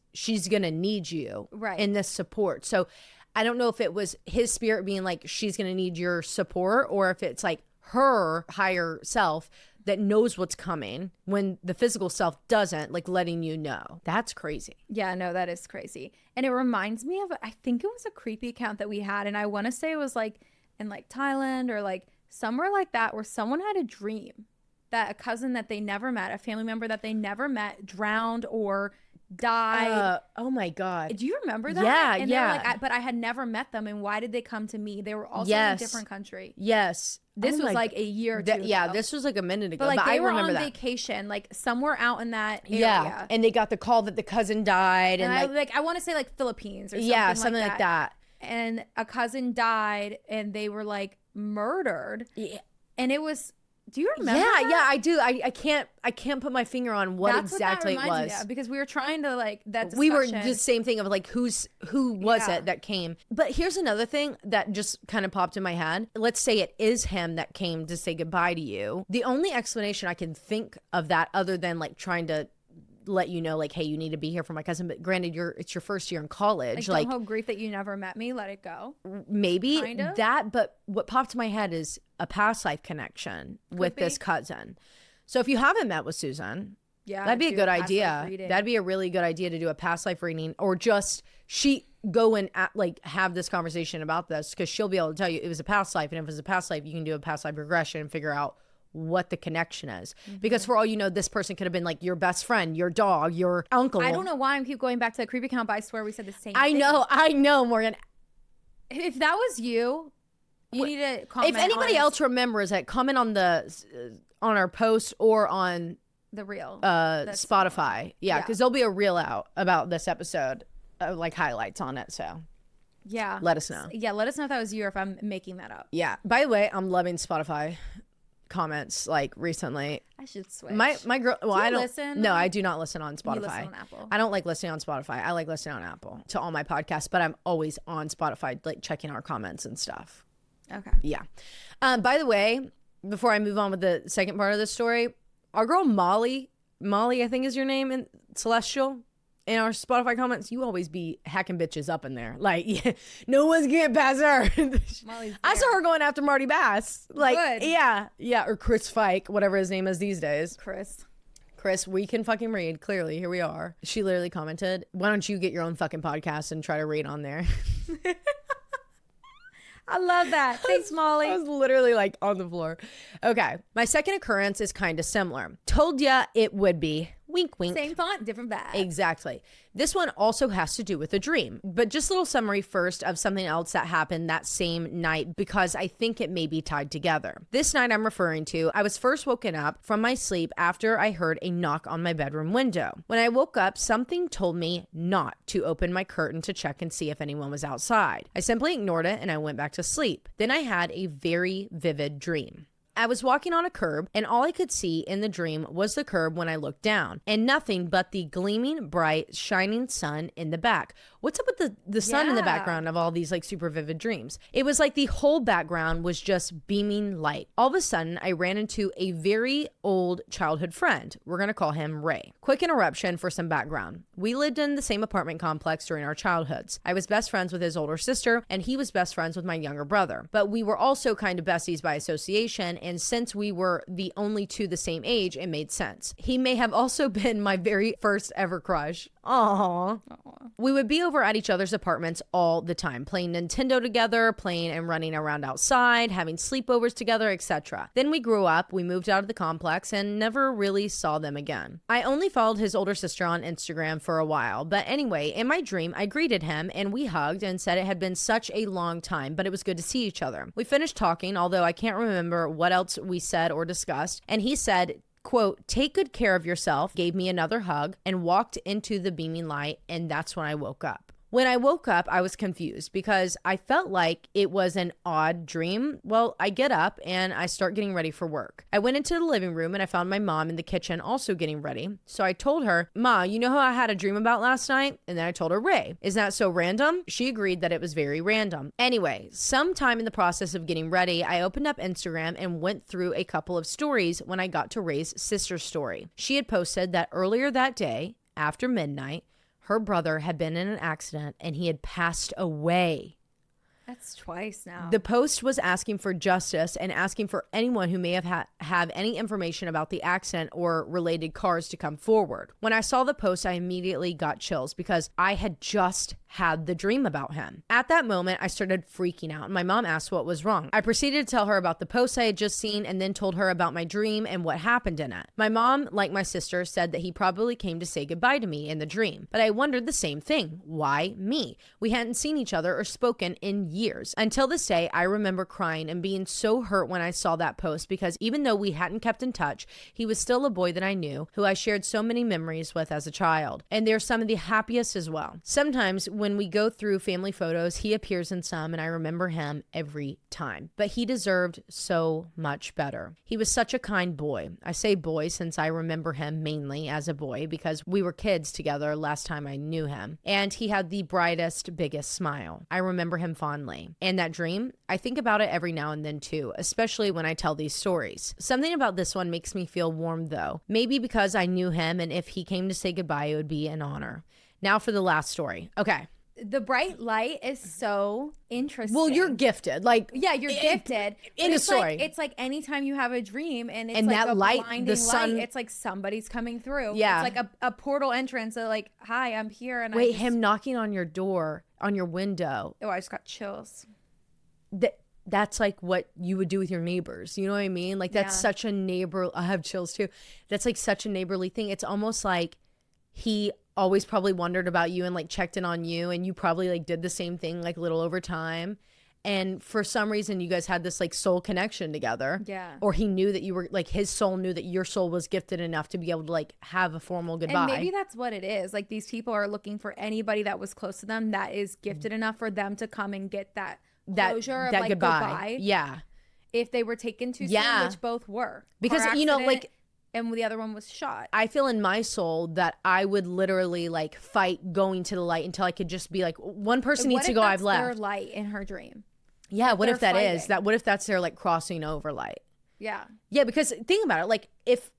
gonna need you in this support. So I don't know if it was his spirit being like, she's gonna need your support, or if it's like her higher self that knows what's coming when the physical self doesn't, like letting you know. That's crazy. Yeah, no, that is crazy. And it reminds me of, I think it was a creepy account that we had, and I want to say it was like in like Thailand or like somewhere like that, where someone had a dream that a cousin that they never met, a family member that they never met, drowned or died. Oh my God. Do you remember that? Yeah, and yeah. Like, but I had never met them, and why did they come to me? They were also in a different country. Yes. This was like a year or two ago. Yeah, this was like a minute ago. But like they were remember on that. vacation, like somewhere out in that area. Yeah, and they got the call that the cousin died, and I want to say like Philippines or something. Yeah, something like that. And a cousin died, and they were like murdered. Yeah, and it was. Do you remember? Yeah, I do. I can't put my finger on what exactly it was. Yeah, because we were trying to like that discussion. We were just same thing of like who was it that came. But here's another thing that just kind of popped in my head. Let's say it is him that came to say goodbye to you. The only explanation I can think of that, other than like trying to let you know, like, hey, you need to be here for my cousin. But granted, it's your first year in college. Like, don't hold grief that you never met me. Let it go. Maybe kind of that. But what popped to my head is a past life connection with this cousin. So if you haven't met with Susan, that'd be a good idea. That'd be a really good idea to do a past life reading, or just go and like have this conversation about this, because she'll be able to tell you it was a past life, and if it's a past life, you can do a past life regression and figure out what the connection is. Because for all you know, this person could have been like your best friend, your dog, your uncle. I don't know why I keep going back to the creepy account, but I swear we said the same thing. I know, Morgan. If that was you need to comment. If anybody else remembers it, comment on on our post or on the reel Spotify. Yeah, because there'll be a reel out about this episode, like highlights on it. So yeah, let us know. Yeah, let us know if that was you or if I'm making that up. Yeah. By the way, I'm loving Spotify comments like recently. I should switch. My girl. Well, I don't listen. No, I do not listen on Spotify. You listen on Apple. I don't like listening on Spotify. I like listening on Apple to all my podcasts, but I'm always on Spotify, like checking our comments and stuff. Okay. Yeah. By the way, before I move on with the second part of the story, our girl Molly, I think is your name, in Celestial, in our Spotify comments, you always be hacking bitches up in there. Like, yeah, no one's getting past her. I saw her going after Marty Bass. Like, good. Yeah, or Chris Fike, whatever his name is these days. Chris, we can fucking read. Clearly, here we are. She literally commented, "Why don't you get your own fucking podcast and try to read on there?" I love that. Thanks, Molly. I was literally like on the floor. Okay. My second occurrence is kind of similar. Told ya it would be. Wink, wink. Same font, different bag. Exactly. This one also has to do with a dream. But just a little summary first of something else that happened that same night, because I think it may be tied together. This night I'm referring to, I was first woken up from my sleep after I heard a knock on my bedroom window. When I woke up, something told me not to open my curtain to check and see if anyone was outside. I simply ignored it and I went back to sleep. Then I had a very vivid dream. I was walking on a curb, and all I could see in the dream was the curb when I looked down, and nothing but the gleaming, bright, shining sun in the back. What's up with the sun in the background of all these like super vivid dreams? It was like the whole background was just beaming light. All of a sudden, I ran into a very old childhood friend. We're going to call him Ray. Quick interruption for some background. We lived in the same apartment complex during our childhoods. I was best friends with his older sister, and he was best friends with my younger brother. But we were also kind of besties by association, and since we were the only two the same age, it made sense. He may have also been my very first ever crush. Aww. We would be over at each other's apartments all the time, playing Nintendo together, playing and running around outside, having sleepovers together, etc. Then we grew up, we moved out of the complex, and never really saw them again. I only followed his older sister on Instagram for a while, but anyway, in my dream, I greeted him and we hugged and said it had been such a long time, but it was good to see each other. We finished talking, although I can't remember what else we said or discussed, and he said, quote, "Take good care of yourself," gave me another hug, and walked into the beaming light, and that's when I woke up. When I woke up, I was confused because I felt like it was an odd dream. Well, I get up and I start getting ready for work. I went into the living room and I found my mom in the kitchen also getting ready. So I told her, "Ma, you know who I had a dream about last night?" And then I told her, "Ray, isn't that so random?" She agreed that it was very random. Anyway, sometime in the process of getting ready, I opened up Instagram and went through a couple of stories when I got to Ray's sister's story. She had posted that earlier that day, after midnight, her brother had been in an accident and he had passed away. That's twice now. The post was asking for justice and asking for anyone who may have any information about the accident or related cars to come forward. When I saw the post, I immediately got chills because I had just had the dream about him. At that moment, I started freaking out and my mom asked what was wrong. I proceeded to tell her about the post I had just seen and then told her about my dream and what happened in it. My mom, like my sister, said that he probably came to say goodbye to me in the dream, but I wondered the same thing. Why me? We hadn't seen each other or spoken in years. Until this day, I remember crying and being so hurt when I saw that post because even though we hadn't kept in touch, he was still a boy that I knew, who I shared so many memories with as a child. And they're some of the happiest as well. Sometimes when we go through family photos, he appears in some and I remember him every time. But he deserved so much better. He was such a kind boy. I say boy since I remember him mainly as a boy because we were kids together last time I knew him. And he had the brightest, biggest smile. I remember him fondly. And that dream, I think about it every now and then too, especially when I tell these stories. Something about this one makes me feel warm though. Maybe because I knew him and if he came to say goodbye, it would be an honor. Now for the last story. Okay. The bright light is so interesting. Well, you're gifted. Like, yeah, you're gifted. In a story. It's like anytime you have a dream and it's and like that a light, blinding the sun, light, it's like somebody's coming through. Yeah. It's like a portal entrance. So like, hi, I'm here. And wait, him knocking on your door, on your window. Oh, I just got chills. That's like what you would do with your neighbors. You know what I mean? Like that's such a neighbor. I have chills too. That's like such a neighborly thing. It's almost like he always probably wondered about you and like checked in on you and you probably like did the same thing like a little over time. And for some reason you guys had this like soul connection together. Yeah. Or he knew that you were like, his soul knew that your soul was gifted enough to be able to like have a formal goodbye. And maybe that's what it is. Like these people are looking for anybody that was close to them that is gifted enough for them to come and get that closure of like goodbye. Yeah. If they were taken too soon, which both were. Because, you know, like, and the other one was shot. I feel in my soul that I would literally like fight going to the light until I could just be like, one person needs to go, I've left. Their light in her dream. Yeah, what if that fighting. Is that? What if that's their like crossing over light? Yeah. Yeah, because think about it. Like if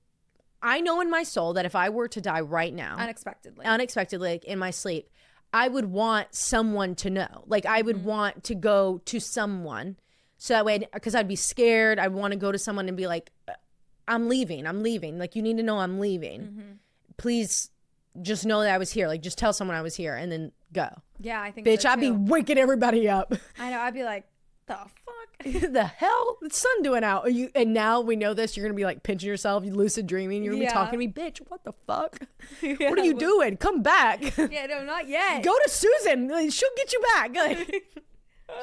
I know in my soul that if I were to die right now, unexpectedly, like in my sleep, I would want someone to know. Like I would want to go to someone, so that way, because I'd be scared. I'd want to go to someone and be like, I'm leaving. Like, you need to know I'm leaving. Please just know that I was here. Like, just tell someone I was here and then go. Yeah, I think bitch, so I'd be waking everybody up. I know. I'd be like, the fuck? The hell? The sun doing out? And now we know this. You're going to be like pinching yourself, lucid dreaming. You're going to be talking to me. Bitch, what the fuck? What are you doing? Come back. Yeah, no, not yet. Go to Susan. She'll get you back.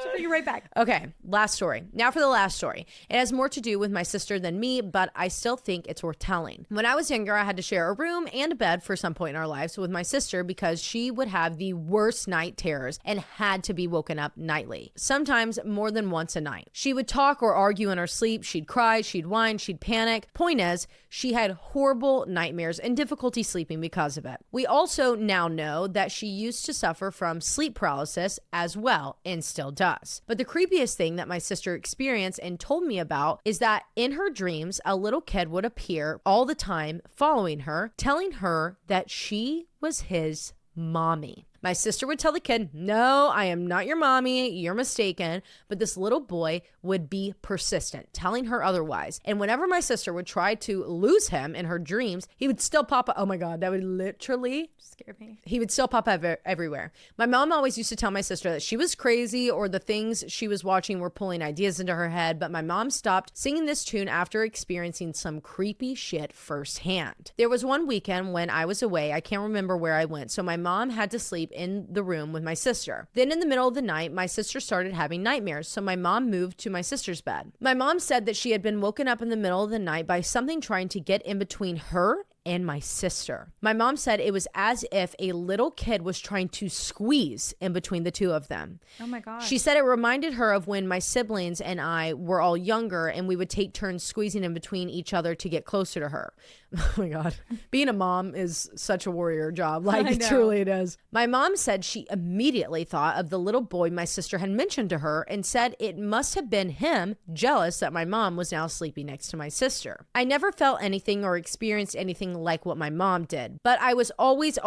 She'll bring you right back. Okay, last story. Now for the last story. It has more to do with my sister than me, but I still think it's worth telling. When I was younger, I had to share a room and a bed for some point in our lives with my sister because she would have the worst night terrors and had to be woken up nightly, sometimes more than once a night. She would talk or argue in her sleep. She'd cry, she'd whine, she'd panic. Point is, she had horrible nightmares and difficulty sleeping because of it. We also now know that she used to suffer from sleep paralysis as well and still does. But the creepiest thing that my sister experienced and told me about is that in her dreams, a little kid would appear all the time following her, telling her that she was his mommy. My sister would tell the kid, no, I am not your mommy. You're mistaken. But this little boy would be persistent, telling her otherwise. And whenever my sister would try to lose him in her dreams, he would still pop up. Oh my God, that would literally scare me. He would still pop up everywhere. My mom always used to tell my sister that she was crazy or the things she was watching were pulling ideas into her head. But my mom stopped singing this tune after experiencing some creepy shit firsthand. There was one weekend when I was away. I can't remember where I went. So my mom had to sleep in the room with my sister. Then in the middle of the night, my sister started having nightmares, so my mom moved to my sister's bed. My mom said that she had been woken up in the middle of the night by something trying to get in between her and my sister. My mom said it was as if a little kid was trying to squeeze in between the two of them. Oh my God. She said it reminded her of when my siblings and I were all younger and we would take turns squeezing in between each other to get closer to her. Oh my God. Being a mom is such a warrior job. Like, truly it is. My mom said she immediately thought of the little boy my sister had mentioned to her and said it must have been him, jealous that my mom was now sleeping next to my sister. I never felt anything or experienced anything like what my mom did. But I was always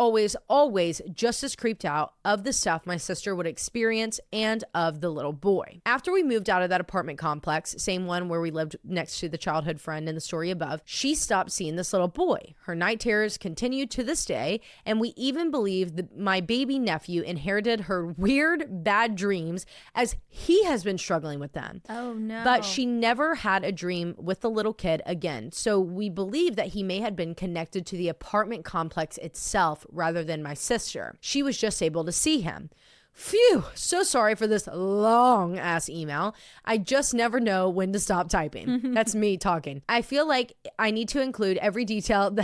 just as creeped out of the stuff my sister would experience and of the little boy. After we moved out of that apartment complex, same one where we lived next to the childhood friend in the story above, she stopped seeing this little boy. Her night terrors continued to this day, and we even believe that my baby nephew inherited her weird, bad dreams as he has been struggling with them. Oh no. But she never had a dream with the little kid again. So we believe that he may have been connected to the apartment complex itself rather than my sister. She was just able to see him. Phew, so sorry for this long ass email. I just never know when to stop typing. That's me talking. I feel like I need to include every detail and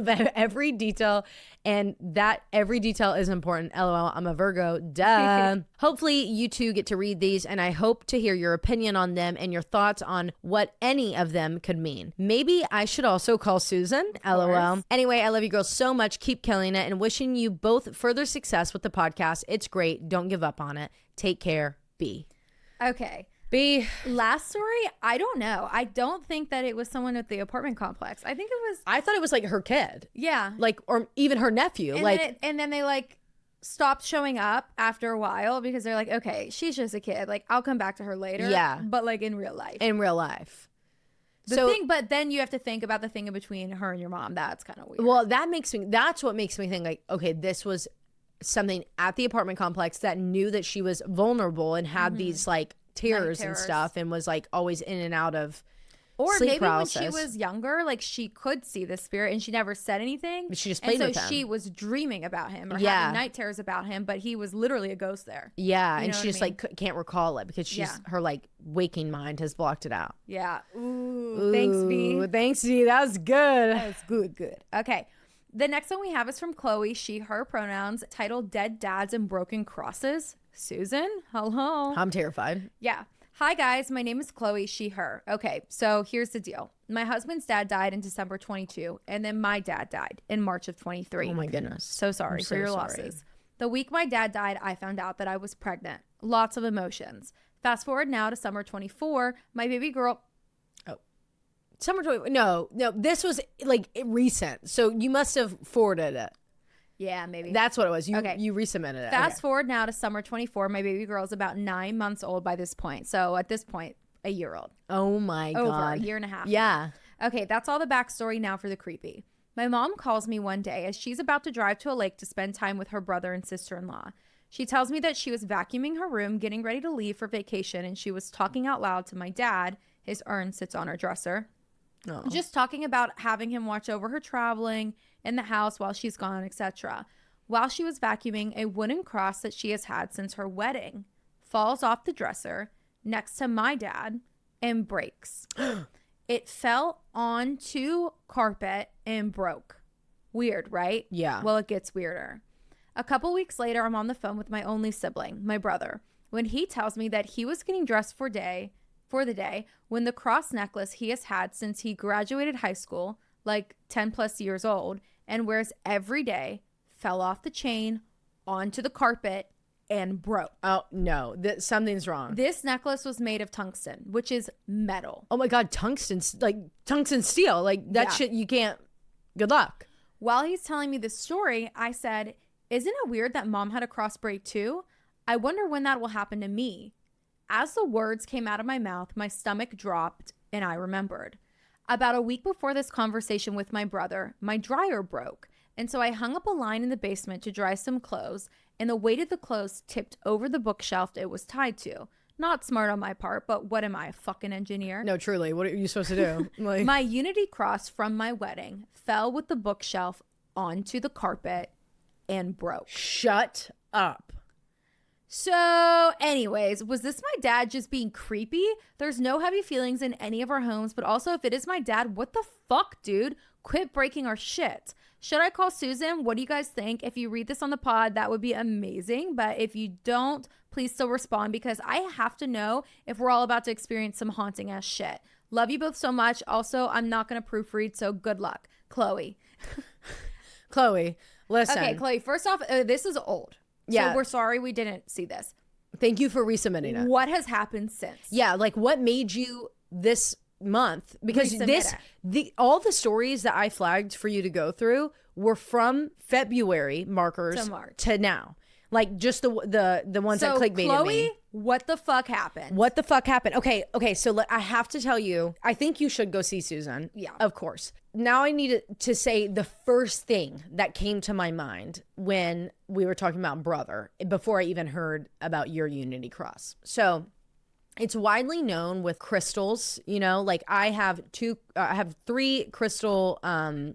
that every detail is important. LOL, I'm a Virgo. Duh. Hopefully you two get to read these, and I hope to hear your opinion on them and your thoughts on what any of them could mean. Maybe I should also call Susan. LOL. Anyway, I love you girls so much. Keep killing it, and wishing you both further success with the podcast. It's great. Don't give up on it. Take care. B. Okay. B. Last story, I don't know. I don't think that it was someone at the apartment complex. I think it was. I thought it was like her kid. Yeah. Like, or even her nephew. And then they like stopped showing up after a while because they're like, okay, she's just a kid. Like, I'll come back to her later. Yeah. But like in real life. But then you have to think about the thing in between her and your mom. That's kind of weird. Well, that's what makes me think like, okay, this was something at the apartment complex that knew that she was vulnerable and had these like terrors and stuff, and was like always in and out of sleep maybe paralysis. When she was younger, like she could see the spirit and she never said anything, but she just played with him. So she was dreaming about him or having night terrors about him, but he was literally a ghost there. And she just like can't recall it because her like waking mind has blocked it out. Ooh, thanks V. Thanks V. That was good. That was good. Okay, the next one we have is from Chloe, she her pronouns, titled Dead Dads and Broken Crosses. Susan, hello. I'm terrified. Yeah. Hi guys, my name is Chloe, she her. Okay, so here's the deal. My husband's dad died in December 22, and then my dad died in March of 23. Oh my goodness. So sorry for your losses. The week my dad died, I found out that I was pregnant. Lots of emotions. Fast forward now to summer 24, my baby girl. Summer 20. No, this was like recent. So you must have forwarded it. Yeah, maybe. That's what it was. You resubmitted it. Fast forward now to summer 24. My baby girl is about 9 months old by this point. So at this point, a year old. Oh my God. Over a year and a half. Yeah. Okay, that's all the backstory now for the creepy. My mom calls me one day as she's about to drive to a lake to spend time with her brother and sister-in-law. She tells me that she was vacuuming her room, getting ready to leave for vacation, and she was talking out loud to my dad. His urn sits on her dresser. Oh. Just talking about having him watch over her traveling in the house while she's gone, etc. While she was vacuuming, a wooden cross that she has had since her wedding falls off the dresser next to my dad and breaks. It fell onto carpet and broke. Weird, right? Yeah. Well, it gets weirder. A couple weeks later, I'm on the phone with my only sibling, my brother, when he tells me that he was getting dressed for the day when the cross necklace he has had since he graduated high school, like 10 plus years old, and wears every day, fell off the chain onto the carpet and broke. Oh no, something's wrong. This necklace was made of tungsten, which is metal. Oh my God, tungsten steel, like that shit you can't. Good luck. While he's telling me this story, I said, isn't it weird that mom had a cross break too? I wonder when that will happen to me. As the words came out of my mouth, my stomach dropped and I remembered. About a week before this conversation with my brother, my dryer broke. And so I hung up a line in the basement to dry some clothes, and the weight of the clothes tipped over the bookshelf it was tied to. Not smart on my part, but what am I, a fucking engineer? No, truly. What are you supposed to do? My unity cross from my wedding fell with the bookshelf onto the carpet and broke. Shut up. So anyways, was this my dad just being creepy? There's no heavy feelings in any of our homes, but also if it is my dad, what the fuck, dude? Quit breaking our shit. Should I call Susan? What do you guys think? If you read this on the pod, that would be amazing. But if you don't, please still respond because I have to know if we're all about to experience some haunting ass shit. Love you both so much. Also, I'm not going to proofread, so good luck. Chloe. Chloe, listen. Okay, Chloe, first off, this is old. Yeah. So we're sorry we didn't see this. Thank you for resubmitting it. What has happened since? Yeah, like what made you this month because all the stories that I flagged for you to go through were from February markers to now. Like just the ones that clickbaited Chloe, me. What the fuck happened? What the fuck happened? Okay. So I have to tell you, I think you should go see Susan. Yeah. Of course. Now I need to say the first thing that came to my mind when we were talking about brother, before I even heard about your Unity Cross. So it's widely known with crystals, you know, like I have 3 crystal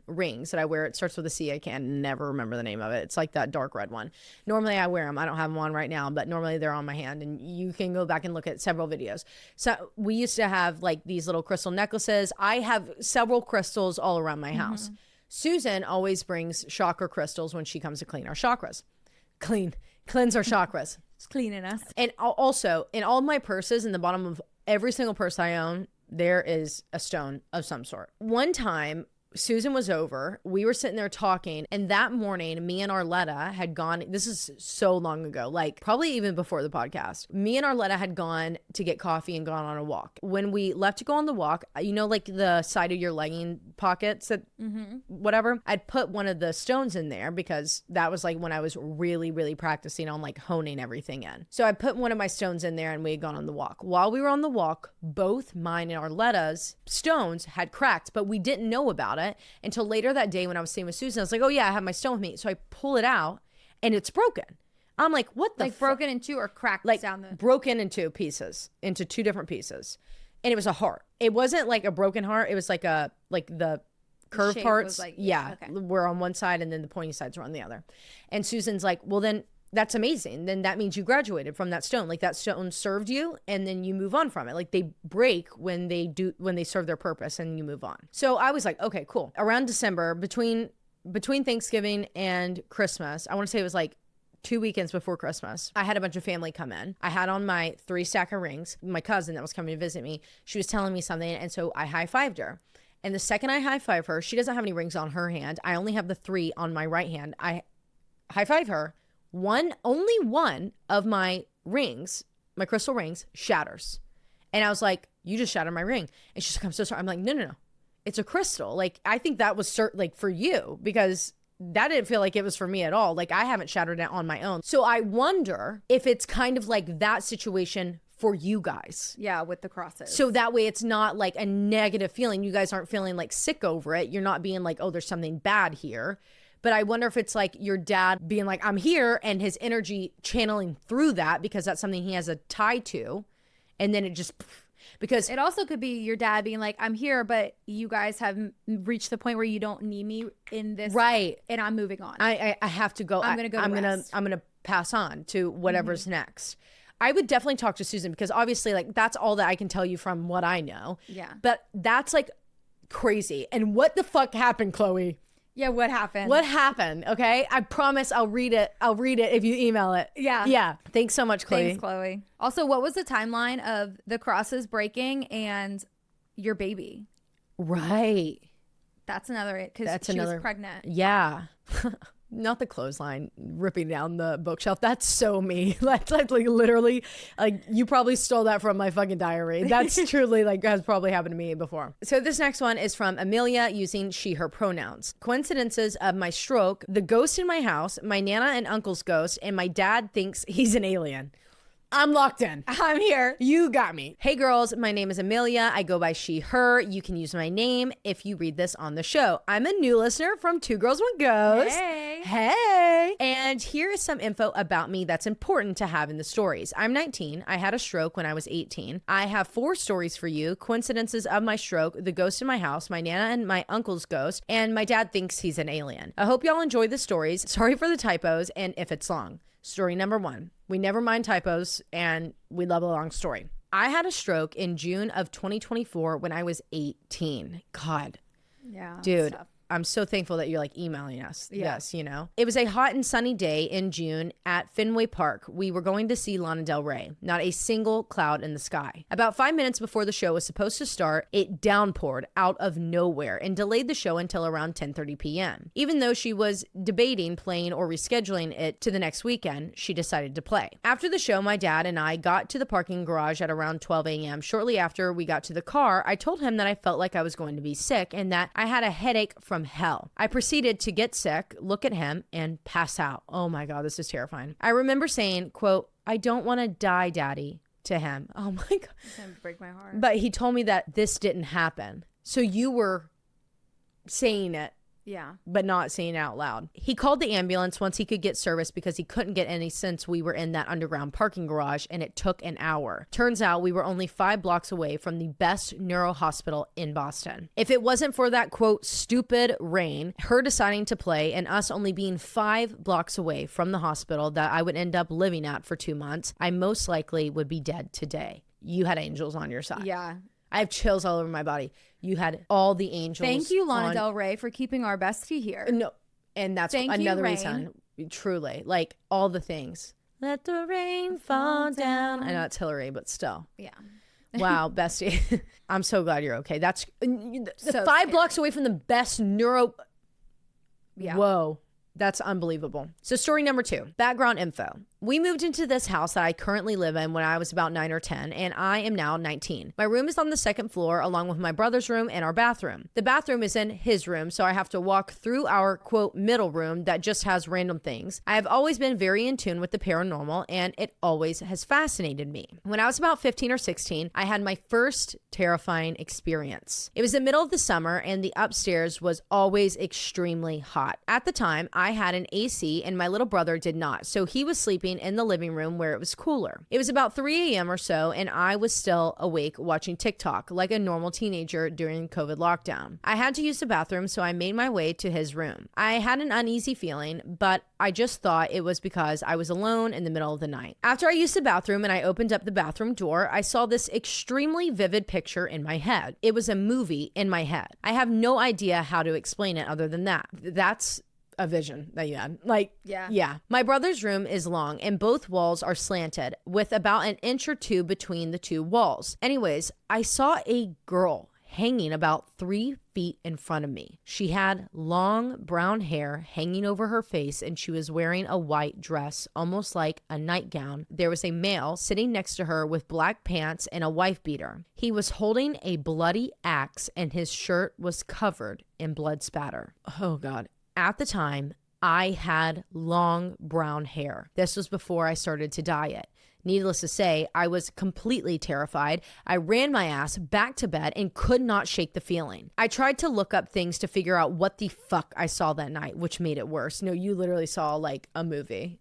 rings that I wear. It starts with a C. I can never remember the name of it. It's like that dark red one. Normally I wear them. I don't have them on right now, but normally they're on my hand, and you can go back and look at several videos. So we used to have like these little crystal necklaces. I have several crystals all around my house. Susan always brings chakra crystals when she comes to clean our chakras. Cleanse our chakras. It's cleaning us. And also, in all my purses, in the bottom of every single purse I own, there is a stone of some sort. One time, Susan was over. We were sitting there talking. And that morning, me and Arletta had gone. This is so long ago, like probably even before the podcast. Me and Arletta had gone to get coffee and gone on a walk. When we left to go on the walk, you know, like the side of your legging pockets that whatever, I'd put one of the stones in there because that was like when I was really, really practicing on like honing everything in. So I put one of my stones in there and we had gone on the walk. While we were on the walk, both mine and Arletta's stones had cracked, but we didn't know about it until later that day when I was staying with Susan. I was like, oh yeah, I have my stone with me. So I pull it out and it's broken. I'm like, what the broken in two or cracked like down the broken into pieces, into 2 different pieces. And it was a heart. It wasn't like a broken heart. It was like the curved parts. Like, yeah. Okay. Were on one side and then the pointy sides were on the other. And Susan's like, well then that's amazing. Then that means you graduated from that stone. Like that stone served you and then you move on from it. Like they break when they serve their purpose and you move on. So I was like, okay, cool. Around December, between Thanksgiving and Christmas, I want to say it was like 2 weekends before Christmas, I had a bunch of family come in. I had on my 3 stack of rings. My cousin that was coming to visit me, she was telling me something. And so I high-fived her. And the second I high-five her, she doesn't have any rings on her hand. I only have the 3 on my right hand. I high-five her. Only one of my rings, my crystal rings, shatters. And I was like, you just shattered my ring. And she's like, I'm so sorry. I'm like, no. It's a crystal. Like, I think that was like for you because that didn't feel like it was for me at all. Like I haven't shattered it on my own. So I wonder if it's kind of like that situation for you guys. Yeah, with the crosses. So that way it's not like a negative feeling. You guys aren't feeling like sick over it. You're not being like, oh, there's something bad here. But I wonder if it's like your dad being like, I'm here, and his energy channeling through that because that's something he has a tie to. And then it just, because it also could be your dad being like, I'm here, but you guys have reached the point where you don't need me in this. Right. And I'm moving on. I have to go. I'm going to pass on to whatever's next. I would definitely talk to Susan because obviously like that's all that I can tell you from what I know. Yeah. But that's like crazy. And what the fuck happened, Chloe? Yeah, what happened? What happened? Okay, I promise I'll read it. I'll read it if you email it. Yeah. Thanks so much, Chloe. Thanks, Chloe. Also, what was the timeline of the crosses breaking and your baby? Right. That's another because she was pregnant. Yeah. Not the clothesline ripping down the bookshelf. That's so me. That's like literally like you probably stole that from my fucking diary. That's truly like has probably happened to me before. So this next one is from Amelia using she, her pronouns. Coincidences of my stroke, the ghost in my house, my Nana and uncle's ghost, and my dad thinks he's an alien. I'm locked in. I'm here. You got me. Hey girls, my name is Amelia. I go by she, her. You can use my name if you read this on the show. I'm a new listener from Two Girls, One Ghost. Hey. And here is some info about me that's important to have in the stories. I'm 19. I had a stroke when I was 18. I have 4 stories for you. Coincidences of my stroke, the ghost in my house, my Nana and my uncle's ghost, and my dad thinks he's an alien. I hope y'all enjoy the stories. Sorry for the typos and if it's long. Story number 1. We never mind typos and we love a long story. I had a stroke in June of 2024 when I was 18. God. Yeah. Dude, I'm so thankful that you're like emailing us this, you know. It was a hot and sunny day in June at Fenway Park. We were going to see Lana Del Rey. Not a single cloud in the sky. About 5 minutes before the show was supposed to start, it downpoured out of nowhere and delayed the show until around 10:30 p.m. Even though she was debating playing or rescheduling it to the next weekend, she decided to play. After the show, my dad and I got to the parking garage at around 12 a.m. Shortly after we got to the car, I told him that I felt like I was going to be sick and that I had a headache from hell. I proceeded to get sick, look at him, and pass out. Oh my God, this is terrifying. I remember saying, quote, "I don't want to die, Daddy," to him. Oh my God. It's gonna break my heart. But he told me that this didn't happen. So you were saying it. Yeah. But not saying it out loud. He called the ambulance once he could get service because he couldn't get any since we were in that underground parking garage, and it took an hour. Turns out we were only 5 blocks away from the best neuro hospital in Boston. If it wasn't for that, quote, stupid rain, her deciding to play, and us only being 5 blocks away from the hospital that I would end up living at for 2 months, I most likely would be dead today. You had angels on your side. Yeah. I have chills all over my body. You had all the angels. Thank you, Lana Del Rey, for keeping our bestie here. No, and that's another reason. Truly, like all the things. Let the rain fall down. I know it's Hillary, but still. Yeah. Wow, bestie. I'm so glad you're okay. That's so 5 blocks away from the best neuro. Yeah. Whoa. That's unbelievable. So story number 2, background info. We moved into this house that I currently live in when I was about 9 or 10, and I am now 19. My room is on the 2nd floor along with my brother's room and our bathroom. The bathroom is in his room, so I have to walk through our, quote, middle room that just has random things. I have always been very in tune with the paranormal, and it always has fascinated me. When I was about 15 or 16, I had my first terrifying experience. It was the middle of the summer, and the upstairs was always extremely hot. At the time, I had an AC, and my little brother did not, so he was sleeping in the living room where it was cooler. It was about 3 a.m. or so, and I was still awake watching TikTok like a normal teenager during COVID lockdown. I had to use the bathroom, so I made my way to his room. I had an uneasy feeling, but I just thought it was because I was alone in the middle of the night. After I used the bathroom and I opened up the bathroom door, I saw this extremely vivid picture in my head. It was a movie in my head. I have no idea how to explain it other than that. That's a vision that you had. Like, yeah. My brother's room is long and both walls are slanted with about an inch or 2 between the 2 walls. Anyways, I saw a girl hanging about 3 feet in front of me. She had long brown hair hanging over her face and she was wearing a white dress, almost like a nightgown. There was a male sitting next to her with black pants and a wife beater. He was holding a bloody axe and his shirt was covered in blood spatter. Oh God. At the time, I had long brown hair. This was before I started to dye it. Needless to say, I was completely terrified. I ran my ass back to bed and could not shake the feeling. I tried to look up things to figure out what the fuck I saw that night, which made it worse. No, you literally saw like a movie.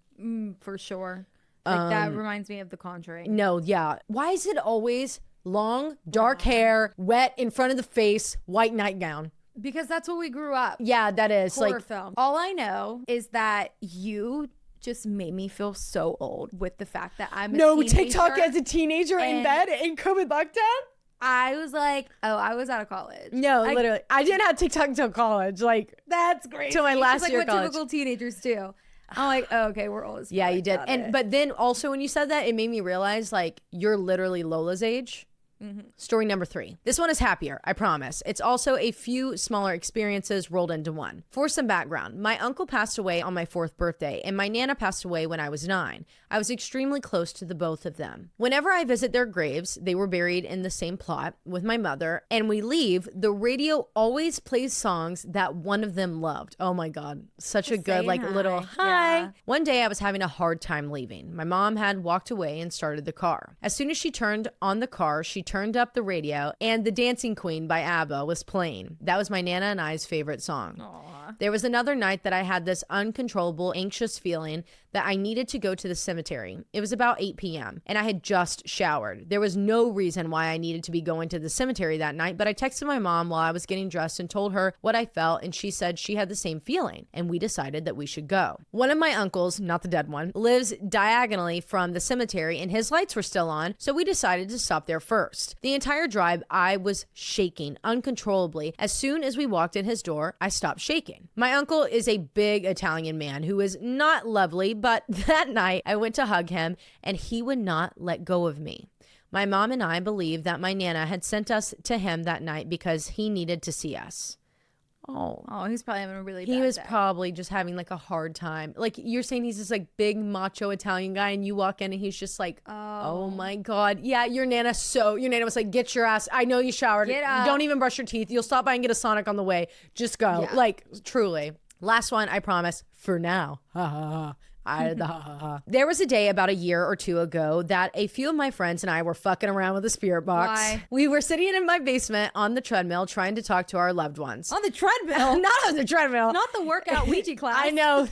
For sure. Like that reminds me of The Conjuring. No, yeah. Why is it always long, dark hair, wet in front of the face, white nightgown? Because that's what we grew up. Yeah, that is. Horror like film. All I know is that you just made me feel so old with the fact that I'm a teenager. TikTok as a teenager in bed in COVID lockdown? I was like, oh, I was out of college. No, literally. I didn't have TikTok until college. Like, that's great. Till my last year of college. What typical teenagers do. I'm like, oh, okay, we're old as fuck. Yeah, you did. But then also when you said that, it made me realize like you're literally Lola's age. Mm-hmm. Story number 3. This one is happier, I promise. It's also a few smaller experiences rolled into one. For some background, my uncle passed away on my 4th birthday, and my Nana passed away when I was 9. I was extremely close to the both of them. Whenever I visit their graves, they were buried in the same plot with my mother, and we leave, the radio always plays songs that one of them loved. Oh my God, such a good little hi. Yeah. One day I was having a hard time leaving. My mom had walked away and started the car. As soon as she turned on the car, she turned up the radio and The Dancing Queen by ABBA was playing. That was my Nana and I's favorite song. Aww. There was another night that I had this uncontrollable, anxious feeling that I needed to go to the cemetery. It was about 8 p.m. and I had just showered. There was no reason why I needed to be going to the cemetery that night, but I texted my mom while I was getting dressed and told her what I felt, and she said she had the same feeling, and we decided that we should go. One of my uncles, not the dead one, lives diagonally from the cemetery and his lights were still on, so we decided to stop there first. worst. The entire drive, I was shaking uncontrollably. As soon as we walked in his door, I stopped shaking. My uncle is a big Italian man who is not lovely, but that night I went to hug him and he would not let go of me. My mom and I believe that my Nana had sent us to him that night because he needed to see us. Oh, he's probably having a really bad He was day. probably just having like a hard time. Like you're saying he's this like big macho Italian guy and you walk in and he's just like, oh my God. Yeah, your Nana was like, get your ass. I know you showered. Get up. Don't even brush your teeth. You'll stop by and get a Sonic on the way. Just go. Yeah. Like truly. Last one, I promise. For now. There was a day about a year or two ago that a few of my friends and I were fucking around with a spirit box. Why? We were sitting in my basement on the treadmill trying to talk to our loved ones. On the treadmill? Not on the treadmill. Not the workout Ouija class. I know.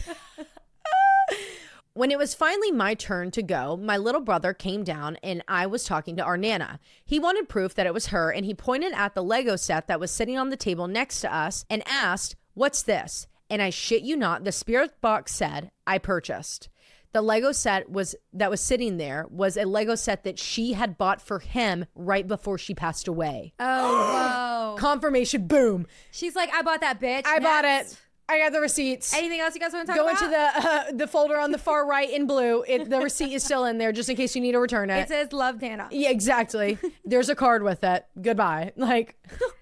When it was finally my turn to go, my little brother came down and I was talking to our Nana. He wanted proof that it was her and he pointed at the Lego set that was sitting on the table next to us and asked, "What's this?" And I shit you not, the spirit box said, "I purchased." The Lego set that was sitting there was a Lego set that she had bought for him right before she passed away. Oh, whoa. Confirmation, boom. She's like, I bought that, bitch. I bought it. I got the receipts. Anything else you guys want to talk Go about? into the folder on the far right in blue. The receipt is still in there just in case you need to return it. It says love Nana. Yeah, exactly. There's a card with it. Goodbye. Like,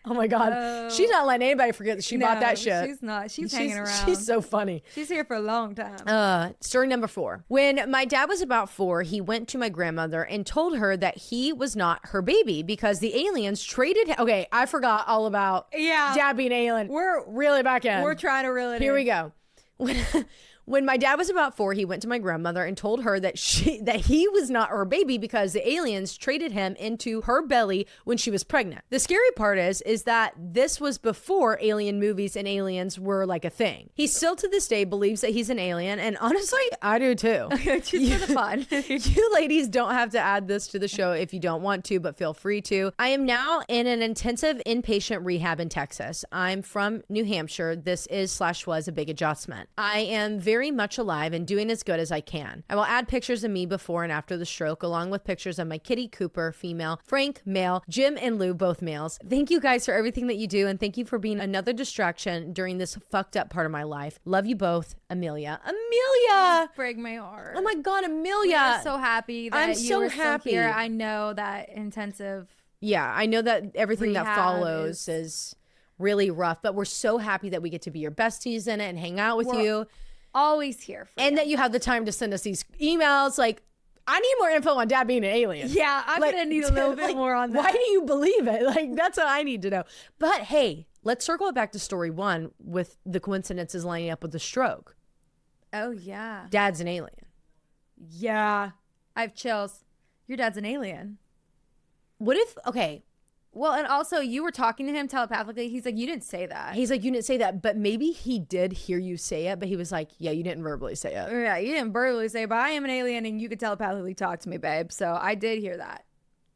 oh my God. She's not letting anybody forget that she bought that shit. She's not. She's hanging around. She's so funny. She's here for a long time. Story number 4. When my dad was about 4, he went to my grandmother and told her that he was not her baby because the aliens traded him. Okay, I forgot all about dad being alien. We're really back in. We're trying to reel it in. Here we go. When my dad was about 4, he went to my grandmother and told her that he was not her baby because the aliens traded him into her belly when she was pregnant. The scary part is that this was before alien movies and aliens were like a thing. He still to this day believes that he's an alien, and honestly, I do too. Just for the fun. You ladies don't have to add this to the show if you don't want to, but feel free to. I am now in an intensive inpatient rehab in Texas. I'm from New Hampshire. This is/was a big adjustment. I am very much alive and doing as good as I can. I will add pictures of me before and after the stroke, along with pictures of my kitty Cooper, female, Frank, male, Jim and Lou, both males. Thank you guys for everything that you do, and thank you for being another distraction during this fucked up part of my life. Love you both, Amelia. Amelia! Break my heart. Oh my God, Amelia! I'm so happy that you so were happy. still here. I know that intensive. Yeah, I know that everything that rehab follows is really rough, but we're so happy that we get to be your besties in it and hang out with you. Always here for and you. that you have the time to send us these emails. Like, I need more info on dad being an alien. Yeah, I'm gonna need a little bit more on that. Why do you believe it? Like, that's what I need to know. But hey, let's circle it back to story 1 with the coincidences lining up with the stroke. Oh yeah, Dad's an alien. Yeah, I have chills. Your dad's an alien. What if? Okay. Well, and also you were talking to him telepathically. He's like, you didn't say that. He's like, you didn't say that, but maybe he did hear you say it, but he was like, yeah, you didn't verbally say it. Yeah, you didn't verbally say, but I am an alien and you could telepathically talk to me, babe. So I did hear that.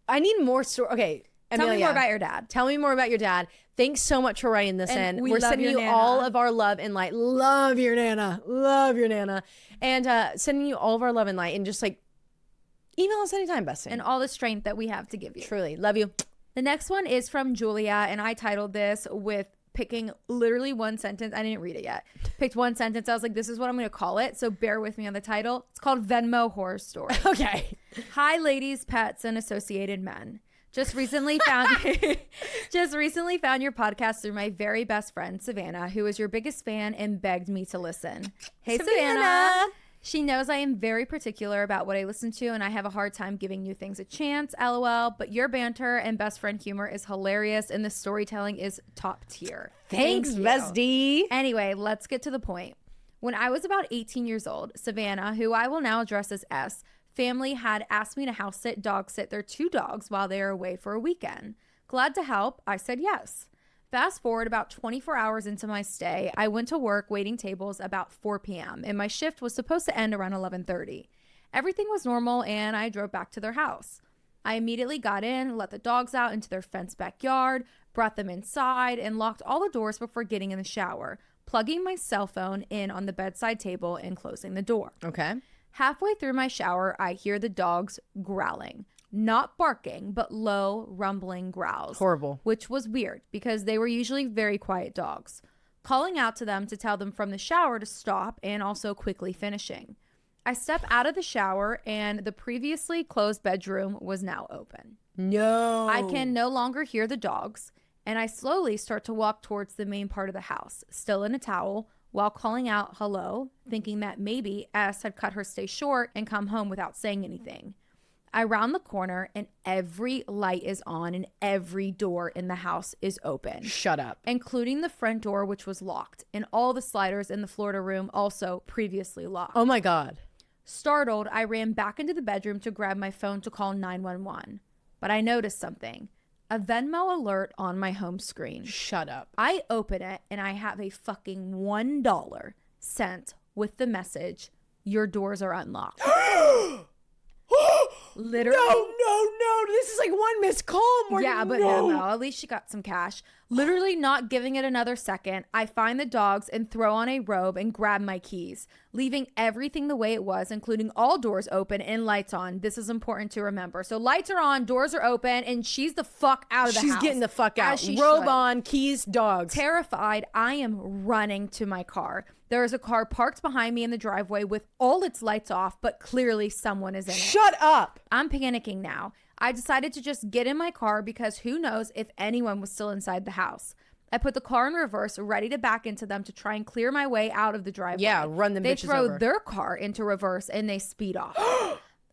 I need more story. Okay, Amelia, tell me more about your dad. Tell me more about your dad. Thanks so much for writing this in. We're sending you Nana. all of our love and light. Love your Nana. Love your Nana. And sending you all of our love and light. And just like, email us anytime, bestie. And all the strength that we have to give you. Truly. Love you. The next one is from Julia, and I titled this with picking literally one sentence. I didn't read it yet. Picked one sentence. I was like, this is what I'm going to call it. So bear with me on the title. It's called Venmo Horror Story. Okay. Hi, ladies, pets, and associated men. Just recently found your podcast through my very best friend, Savannah, who is your biggest fan and begged me to listen. Hey, Savannah. She knows I am very particular about what I listen to, and I have a hard time giving new things a chance, LOL. But your banter and best friend humor is hilarious, and the storytelling is top tier. Thanks, bestie. Anyway, let's get to the point. When I was about 18 years old, Savannah, who I will now address as S, family had asked me to house sit, dog sit their 2 dogs while they are away for a weekend. Glad to help, I said yes. Fast forward about 24 hours into my stay, I went to work waiting tables about 4 p.m. and my shift was supposed to end around 11:30. Everything was normal and I drove back to their house. I immediately got in, let the dogs out into their fenced backyard, brought them inside, and locked all the doors before getting in the shower, plugging my cell phone in on the bedside table and closing the door. Okay. Halfway through my shower, I hear the dogs growling. not barking, but low, rumbling growls. Horrible. Which was weird because they were usually very quiet dogs. Calling out to them to tell them from the shower to stop and also quickly finishing. I step out of the shower and the previously closed bedroom was now open. No. I can no longer hear the dogs, and I slowly start to walk towards the main part of the house, still in a towel, while calling out hello, thinking that maybe S had cut her stay short and come home without saying anything. I round the corner and every light is on and every door in the house is open. Shut up. Including the front door, which was locked, and all the sliders in the Florida room also previously locked. Oh my God. Startled, I ran back into the bedroom to grab my phone to call 911. But I noticed something. A Venmo alert on my home screen. Shut up. I open it and I have a fucking $1 sent with the message, your doors are unlocked. Literally. No. This is like one missed call. Yeah, but no. At least she got some cash. Literally not giving it another second, I find the dogs and throw on a robe and grab my keys, leaving everything the way it was, including all doors open and lights on. This is important to remember. So lights are on, doors are open, and she's the fuck out of the house. She's getting the fuck out. Robe on, keys, dogs. Terrified, I am running to my car. There is a car parked behind me in the driveway with all its lights off, but clearly someone is in it. Shut up. I'm panicking now. I decided to just get in my car because who knows if anyone was still inside the house. I put the car in reverse, ready to back into them to try and clear my way out of the driveway. Yeah, run them bitches over. They throw their car into reverse and they speed off.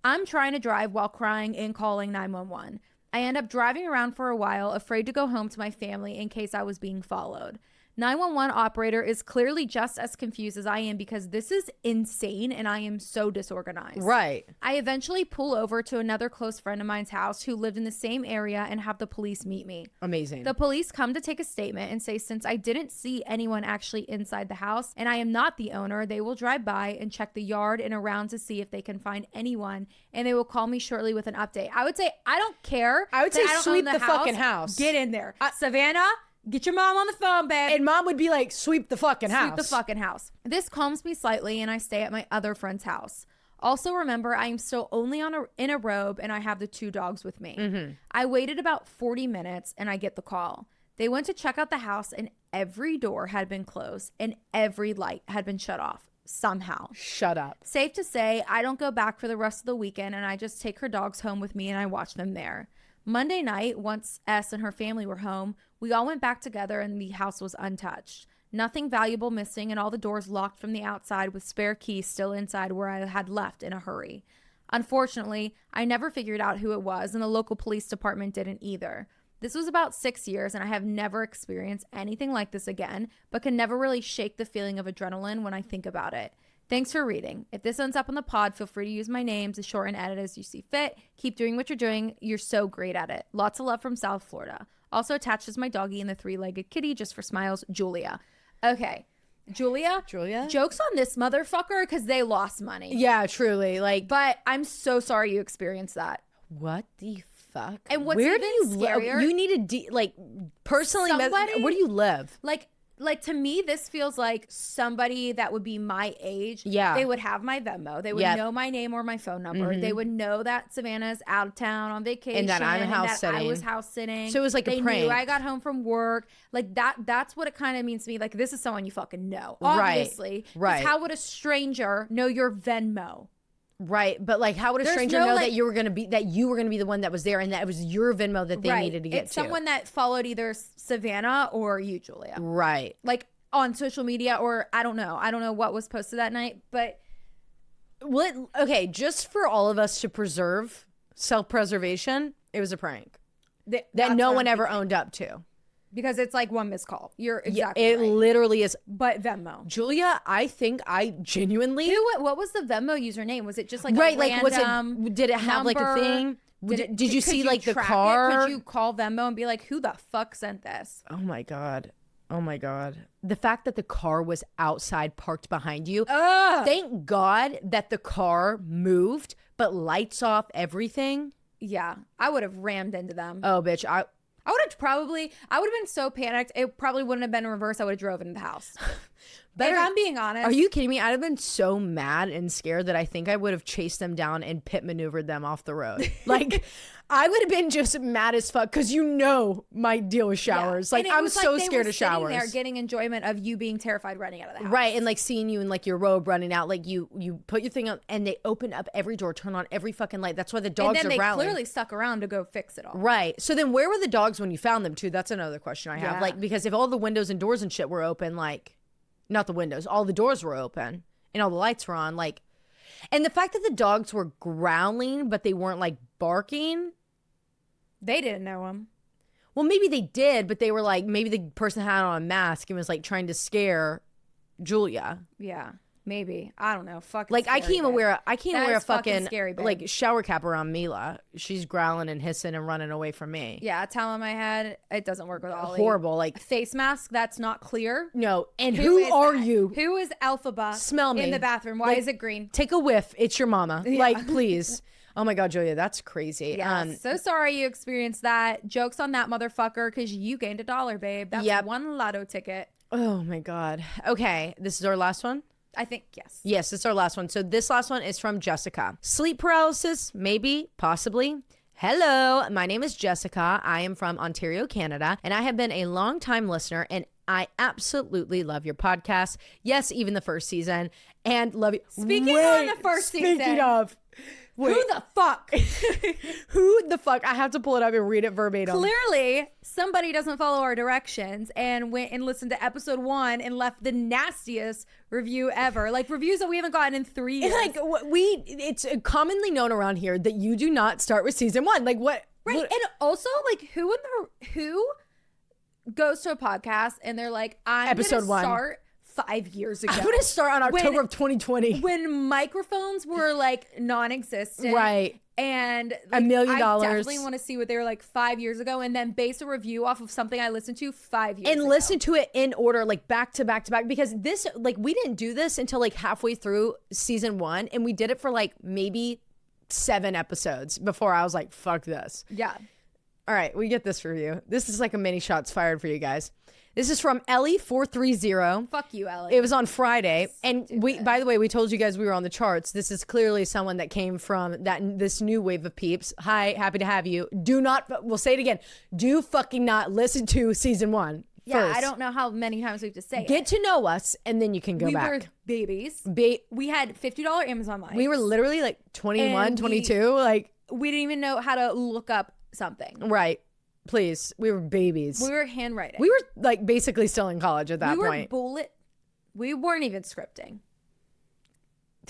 I'm trying to drive while crying and calling 911. I end up driving around for a while, afraid to go home to my family in case I was being followed. 911 operator is clearly just as confused as I am because this is insane and I am so disorganized. Right. I eventually pull over to another close friend of mine's house who lived in the same area and have the police meet me. Amazing. The police come to take a statement and say since I didn't see anyone actually inside the house and I am not the owner, they will drive by and check the yard and around to see if they can find anyone and they will call me shortly with an update. I would say I don't care. I would say sweep the house. fucking house. Get in there. Savannah, get your mom on the phone, babe. And mom would be like, sweep the fucking house. Sweep the fucking house. This calms me slightly and I stay at my other friend's house. Also remember, I am still only in a robe and I have the 2 dogs with me. Mm-hmm. I waited about 40 minutes and I get the call. They went to check out the house and every door had been closed and every light had been shut off somehow. Shut up. Safe to say, I don't go back for the rest of the weekend and I just take her dogs home with me and I watch them there. Monday night, once S and her family were home, we all went back together and the house was untouched. Nothing valuable missing and all the doors locked from the outside with spare keys still inside where I had left in a hurry. Unfortunately, I never figured out who it was and the local police department didn't either. This was about 6 years and I have never experienced anything like this again, but can never really shake the feeling of adrenaline when I think about it. Thanks for reading. If this ends up on the pod, feel free to use my name to short and edit as you see fit. Keep doing what you're doing. You're so great at it. Lots of love from South Florida. Also attached is my doggy and the 3-legged kitty just for smiles, Julia. Okay. Julia? Joke's on this motherfucker because they lost money. Yeah, truly. But I'm so sorry you experienced that. What the fuck? And what's where even do you scarier? You need to personally. Somebody, where do you live? Like to me, this feels like somebody that would be my age. Yeah. They would have my Venmo. They would know my name or my phone number. Mm-hmm. They would know that Savannah's out of town on vacation. And that I'm house sitting. I was house sitting. So it was like a prank. They knew I got home from work. Like that's what it kind of means to me. Like this is someone you fucking know. Obviously. Right. How would a stranger know your Venmo? Right, but how would a stranger know that you were gonna be the one that was there and that it was your Venmo that they needed to get it's someone that followed either Savannah or you, Julia. Right. On social media or I don't know what was posted that night, but just for all of us to preserve self-preservation, it was a prank that no one ever owned up to. Because it's like one missed call. You're exactly it right. Literally is. But Venmo. Julia, I think I genuinely... What was the Venmo username? Was it just like right, a random did it have number? A thing? Did you see you the car? Could you call Venmo and be like, who the fuck sent this? Oh my God. The fact that the car was outside parked behind you. Thank God that the car moved, but lights off, everything. Yeah. I would have rammed into them. Oh, bitch. I would have been so panicked. It probably wouldn't have been in reverse. I would have drove into the house. But if I'm being honest. Are you kidding me? I'd have been so mad and scared that I think I would have chased them down and pit maneuvered them off the road. Like, I would have been just mad as fuck because my deal with showers. Yeah. Like, I'm so scared of showers. They're getting enjoyment of you being terrified running out of the house. Right. And like seeing you in like your robe running out. Like you put your thing up and they open up every door, turn on every fucking light. That's why the dogs are growling. And then they clearly stuck around to go fix it all. Right. So then where were the dogs when you found them too? That's another question I have. Like, because if all the windows and doors and shit were open, like, not the windows, all the doors were open and all the lights were on, like, and the fact that the dogs were growling but they weren't like barking, they didn't know him. Well, maybe they did, but they were like, maybe the person had on a mask and was like trying to scare Julia. Yeah, maybe. I don't know. Fuck. Like, I can't even wear a fucking scary, like shower cap around Mila. She's growling and hissing and running away from me. Yeah, a towel on my head. It doesn't work with Ollie. Horrible. Like, face mask that's not clear. No. And who are you? Who is Alphaba? Smell me in the bathroom. Why is it green? Take a whiff. It's your mama. Yeah. Like, please. Oh my God, Julia, that's crazy. Yeah, so sorry you experienced that. Jokes on that motherfucker because you gained $1, babe. That's one lotto ticket. Oh my God. Okay, this is our last one? I think, yes. Yes, this is our last one. So this last one is from Jessica. Sleep paralysis, maybe, possibly. Hello, my name is Jessica. I am from Ontario, Canada, and I have been a long-time listener, and I absolutely love your podcast. Yes, even the first season, and love you. Speaking of the first season. Speaking of. Wait. Who the fuck? Who the fuck? I have to pull it up and read it verbatim. Clearly, somebody doesn't follow our directions and went and listened to episode 1 and left the nastiest review ever. Like, reviews that we haven't gotten in 3 years. Like, it's commonly known around here that you do not start with season 1. Like, what? Right. And also, like, who goes to a podcast and they're like, I'm episode 1. Start 5 years ago. I'm going to start on October of 2020. When microphones were like non-existent. Right. And like, $1 million. I definitely want to see what they were like 5 years ago and then base a review off of something I listened to 5 years ago. And listen to it in order, like back to back to back. Because this, like, we didn't do this until like halfway through season 1. And we did it for like maybe 7 episodes before I was like, fuck this. Yeah. All right, we get this for you. This is like a mini shots fired for you guys. This is from Ellie430. Fuck you, Ellie. It was on Friday. And we, by the way, we told you guys we were on the charts. This is clearly someone that came from this new wave of peeps. Hi, happy to have you. Do not, we'll say it again. Do fucking not listen to season 1 Yeah, first. I don't know how many times we have to say it. Get to know us, and then you can go back. We were babies. We had $50 Amazon mics. We were literally like 21, 22. Like, we didn't even know how to look up something. Right. Please, we were babies. We were handwriting. We were like basically still in college at that point. We weren't even scripting.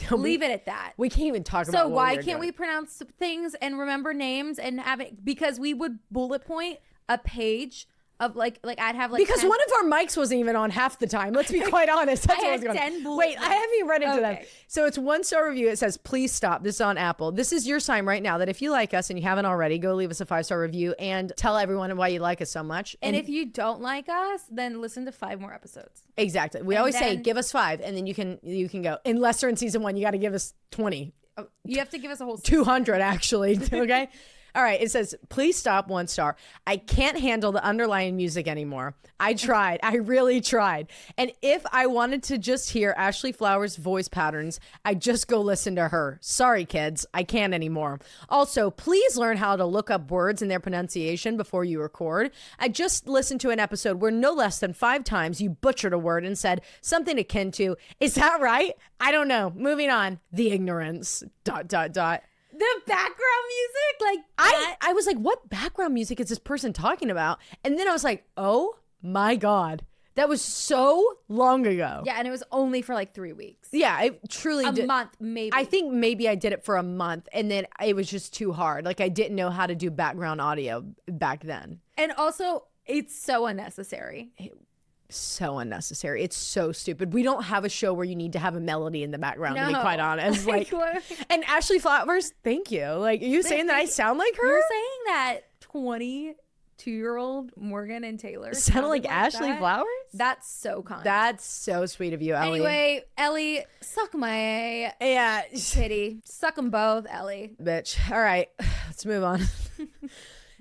Leave it at that. We can't even talk about. So why can't we pronounce things and remember names and have it? Because we would bullet point a page of like I'd have like because 10. One of our mics wasn't even on half the time. Let's be quite honest. That's what I was going on. Wait, I haven't even read into them. So it's 1-star review. It says, please stop. This is on Apple. This is your sign right now that if you like us and you haven't already, go leave us a 5-star review and tell everyone why you like us so much. And if you don't like us, then listen to 5 more episodes. Exactly. We always say give us 5 and then you can go. Unless you're in season 1, you got to give us 20. You have to give us a whole 200 actually. Okay. All right, it says, please stop, 1 star. I can't handle the underlying music anymore. I tried. I really tried. And if I wanted to just hear Ashley Flowers' voice patterns, I'd just go listen to her. Sorry, kids. I can't anymore. Also, please learn how to look up words and their pronunciation before you record. I just listened to an episode where no less than 5 times you butchered a word and said something akin to, is that right? I don't know. Moving on. The ignorance. ... The background music, like I was like, what background music is this person talking about? And then I was like, oh my God, that was so long ago. Yeah, and it was only for like 3 weeks. Yeah, it truly did. A month, maybe. I think maybe I did it for a month, and then it was just too hard. Like I didn't know how to do background audio back then. And also, it's so unnecessary. So unnecessary. It's so stupid. We don't have a show where you need to have a melody in the background, to be quite honest. Like, and Ashley Flowers, thank you. Like, are you saying that I sound like her? You're saying that 22-year-old Morgan and Taylor sound like Ashley Flowers? That's so kind. That's so sweet of you, Ellie. Anyway, Ellie, suck my titty. Suck them both, Ellie. Bitch. All right, let's move on.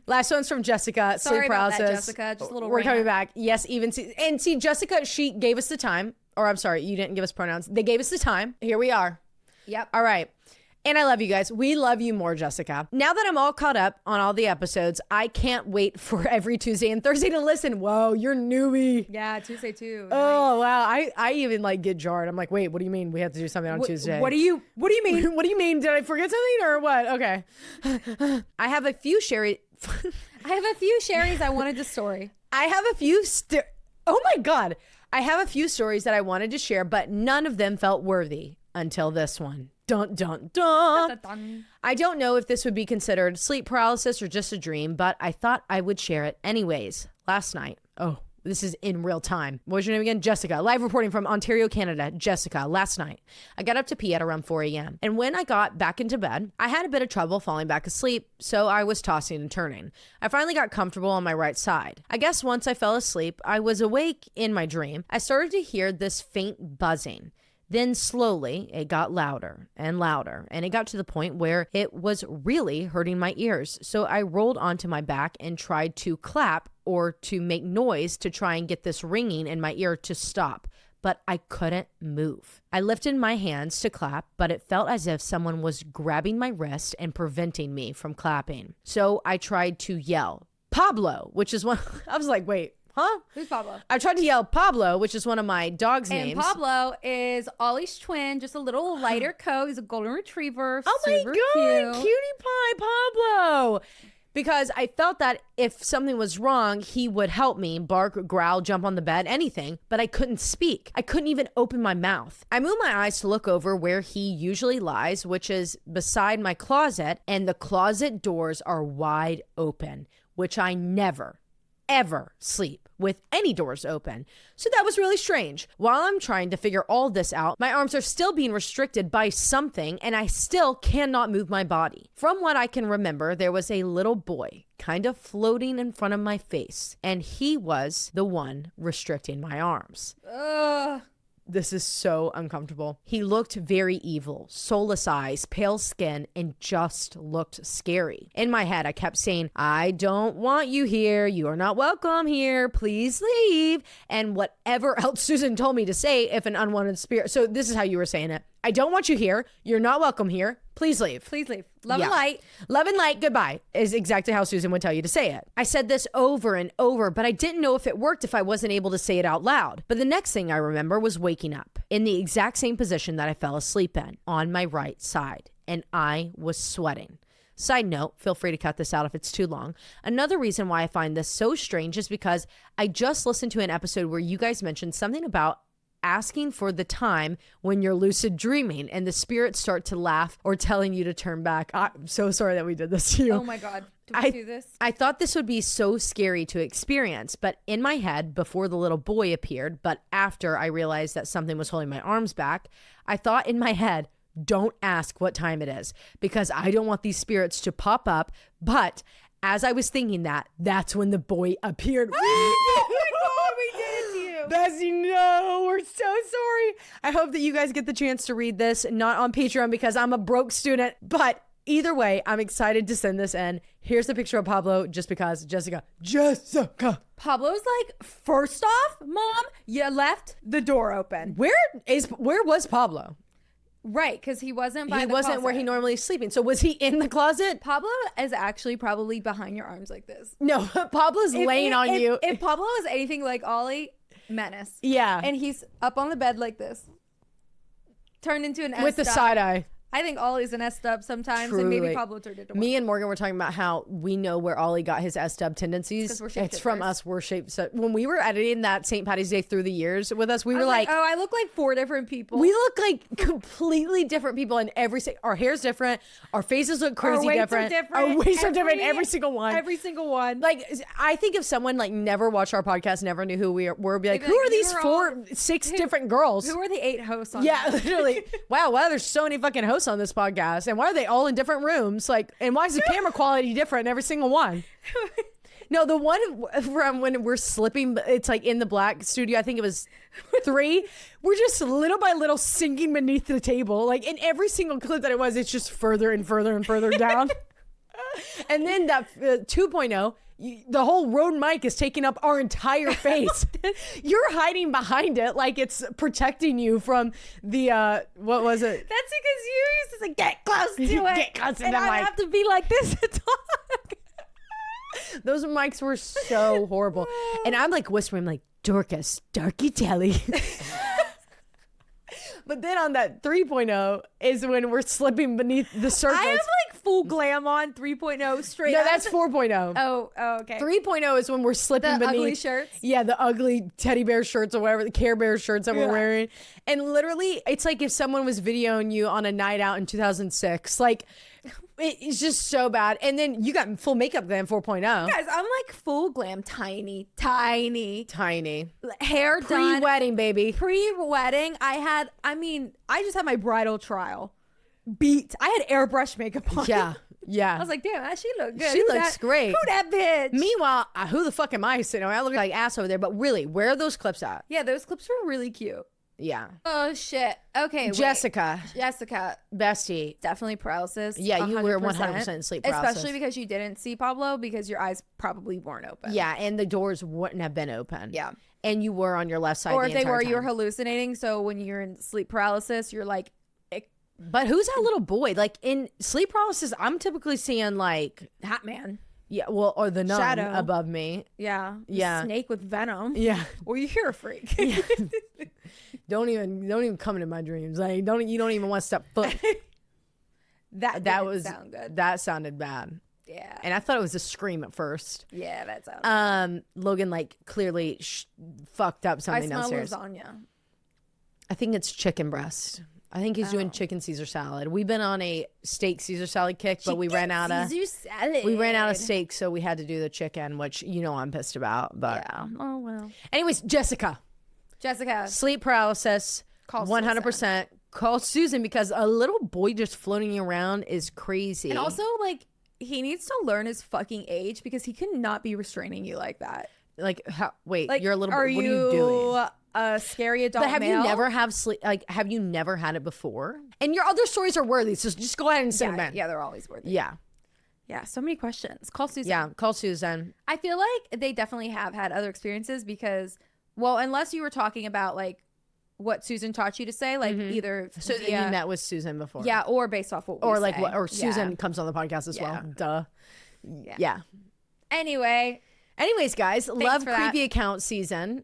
Last one's from Jessica. Sorry sleep paralysis. about that, Jessica. Just a little We're coming back. Yes, even see Jessica, she gave us the time. Or I'm sorry, you didn't give us pronouns. They gave us the time. Here we are. Yep. All right. And I love you guys. We love you more, Jessica. Now that I'm all caught up on all the episodes, I can't wait for every Tuesday and Thursday to listen. Whoa, you're newbie. Yeah, Tuesday too. Oh, nice. Wow. I even like get jarred. I'm like, wait, what do you mean we have to do something on Tuesday? What do you mean? What do you mean? Did I forget something or what? Okay. I have a few sherries I wanted to story. I have a few oh my God. I have a few stories that I wanted to share, but none of them felt worthy until this one. Dun, dun, dun. Dun, dun, dun. I don't know if this would be considered sleep paralysis or just a dream, but I thought I would share it anyways. Last night, this is in real time. What was your name again? Jessica. Live reporting from Ontario, Canada. Jessica, last night. I got up to pee at around 4 a.m. And when I got back into bed, I had a bit of trouble falling back asleep, so I was tossing and turning. I finally got comfortable on my right side. I guess once I fell asleep, I was awake in my dream. I started to hear this faint buzzing. Then slowly it got louder and louder, and it got to the point where it was really hurting my ears. So I rolled onto my back and tried to clap or to make noise to try and get this ringing in my ear to stop, but I couldn't move. I lifted my hands to clap, but it felt as if someone was grabbing my wrist and preventing me from clapping. So I tried to yell, Pablo, which is one. I was like, wait. Huh? Who's Pablo? I tried to yell Pablo, which is one of my dog's names. And Pablo is Ollie's twin, just a little lighter coat. He's a golden retriever. Oh my God, cutie pie Pablo. Because I felt that if something was wrong, he would help me, bark, growl, jump on the bed, anything, but I couldn't speak. I couldn't even open my mouth. I moved my eyes to look over where he usually lies, which is beside my closet, and the closet doors are wide open, which I never, ever sleep with any doors open. So that was really strange. While I'm trying to figure all this out, my arms are still being restricted by something and I still cannot move my body. From what I can remember, there was a little boy kind of floating in front of my face and he was the one restricting my arms. Ugh. This is so uncomfortable. He looked very evil, soulless eyes, pale skin, and just looked scary. In my head, I kept saying, I don't want you here. You are not welcome here. Please leave. And whatever else Susan told me to say if an unwanted spirit. So this is how you were saying it. I don't want you here. You're not welcome here. Please leave. Please leave. Love and light. Love and light. Goodbye is exactly how Susan would tell you to say it. I said this over and over, but I didn't know if it worked if I wasn't able to say it out loud. But the next thing I remember was waking up in the exact same position that I fell asleep in on my right side. And I was sweating. Side note, feel free to cut this out if it's too long. Another reason why I find this so strange is because I just listened to an episode where you guys mentioned something about asking for the time when you're lucid dreaming and the spirits start to laugh or telling you to turn back. I'm so sorry that we did this to you. Oh my God. Did we do this? I thought this would be so scary to experience, but in my head, before the little boy appeared, but after I realized that something was holding my arms back, I thought in my head, don't ask what time it is because I don't want these spirits to pop up. But as I was thinking that, that's when the boy appeared. Oh my God, we did it to you. Bessie, no, we're so sorry. I hope that you guys get the chance to read this, not on Patreon because I'm a broke student, but either way, I'm excited to send this in. Here's the picture of Pablo just because Jessica. Pablo's like, first off, Mom, you left the door open. Where was Pablo? Right, because he wasn't by the closet. He wasn't where he normally is sleeping. So was he in the closet? Pablo is actually probably behind your arms like this. No, Pablo's laying on you. If Pablo is anything like Ollie, menace. Yeah. And he's up on the bed like this. Turned into an S with the side eye. I think Ollie's an S-dub sometimes, Truly. and maybe Pablo turned into one. Me and Morgan were talking about how we know where Ollie got his S-dub tendencies. It's from us. We're shaped. So when we were editing that St. Patty's Day through the years with us, we were like, oh, I look like 4 different people. We look like completely different people in our hair's different. Our faces look crazy different. Our weights are different. Every single one. Every single one. Like, I think if someone like never watched our podcast, never knew who we were, be like, who are these 6 different girls? Who are the 8 hosts on Yeah, literally. Wow, there's so many fucking hosts on this podcast. And why are they all in different rooms? Like, and why is the camera quality different in every single one? No, the one from when we're slipping, it's like in the black studio. I think it was 3. We're just little by little sinking beneath the table. Like in every single clip that it was, it's just further and further and further down. And then that 2.0, the whole Rode mic is taking up our entire face. You're hiding behind it like it's protecting you from the what was it? That's because you used to say, get close to it. Get close to and the I mic. have to be like this to talk. Those mics were so horrible. And I'm like whispering, like, Dorcas, Darky Telly. But then on that 3.0 is when we're slipping beneath the surface. I have like full glam on 3.0 straight. No, that's 4.0. Oh, okay. 3.0 is when we're slipping beneath. The ugly shirts? Yeah, the ugly teddy bear shirts or whatever, the Care Bear shirts that we're wearing. And literally, it's like if someone was videoing you on a night out in 2006. Like, it's just so bad. And then you got full makeup glam 4.0. Guys, I'm like full glam, tiny. Hair done. Pre-wedding, baby. Pre-wedding, I just had my bridal trial beat. I had airbrush makeup on. Yeah. I was like, damn, she looked good. She looks great. Who that bitch? Meanwhile, who the fuck am I sitting on? I look like ass over there. But really, where are those clips at? Yeah, those clips were really cute. Yeah. Oh, shit. Okay. Jessica. Bestie. Definitely paralysis. Yeah, you were 100% sleep paralysis. Especially because you didn't see Pablo because your eyes probably weren't open. Yeah, and the doors wouldn't have been open. Yeah. And you were on your left side. Or if they were, time. you were hallucinating. So when you're in sleep paralysis, you're like. But who's that little boy? Like in sleep paralysis, I'm typically seeing like Hat Man. Yeah, well, or the nun Shadow above me. Yeah. Yeah. Snake with venom. Yeah. Well, you're a freak. Yeah. Don't even come into my dreams. Like you don't even want to step foot. that was sound good. That sounded bad. Yeah. And I thought it was a scream at first. Yeah, that sounded Logan like clearly fucked up something downstairs. I smell lasagna. I think it's chicken breast. I think he's doing chicken Caesar salad. We've been on a steak Caesar salad kick, but we ran out of steak, so we had to do the chicken, which I'm pissed about. But yeah. Oh well. Anyways, Jessica, sleep paralysis, 100%. Call Susan because a little boy just floating around is crazy. And also, like, he needs to learn his fucking age because he cannot be restraining you like that. Like, wait, like, you're a little. What are you doing? A scary adult But have male? you never have you never had it before? And your other stories are worthy, so just go ahead and send them in. Yeah, they're always worthy. Yeah. Yeah, so many questions. Call Susan. Yeah, call Susan. I feel like they definitely have had other experiences because, well, unless you were talking about like what Susan taught you to say, like either so you met with Susan before. Yeah, or based off what we say. Or Susan comes on the podcast as well. Duh. Yeah. Anyways, guys, love creepy account season.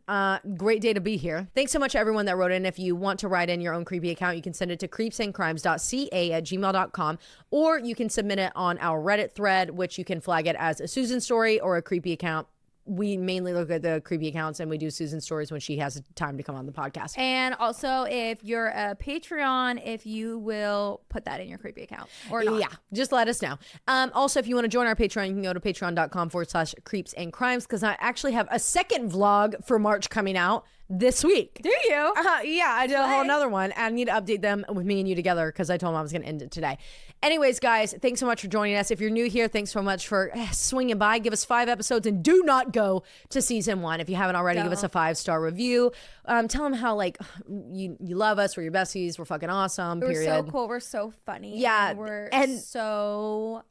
Great day to be here. Thanks so much, everyone that wrote in. If you want to write in your own creepy account, you can send it to creepsandcrimes.ca@gmail.com, or you can submit it on our Reddit thread, which you can flag it as a Susan story or a creepy account. We mainly look at the creepy accounts and we do Susan stories when she has time to come on the podcast. And also, if you're a Patreon, if you will put that in your creepy account or not. Yeah, just let us know. Also, if you want to join our Patreon, you can go to patreon.com/creepsandcrimes because I actually have a second vlog for March coming out this week. Do you? Yeah, I did a whole another one. I need to update them with me and you together because I told them I was going to end it today. Anyways, guys, thanks so much for joining us. If you're new here, thanks so much for swinging by. Give us 5 episodes and do not go to season 1. If you haven't already, give us a 5-star review. Tell them how like you love us. We're your besties. We're fucking awesome. We're so cool. We're so funny. Yeah, and so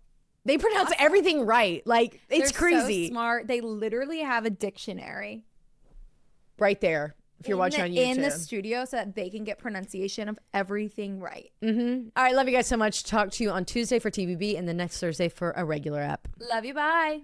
they pronounce everything right. Like it's They're crazy. So smart. They literally have a dictionary right there. If you're watching on YouTube. In the studio so that they can get pronunciation of everything right. All right. Love you guys so much. Talk to you on Tuesday for TVB and the next Thursday for a regular app. Love you. Bye.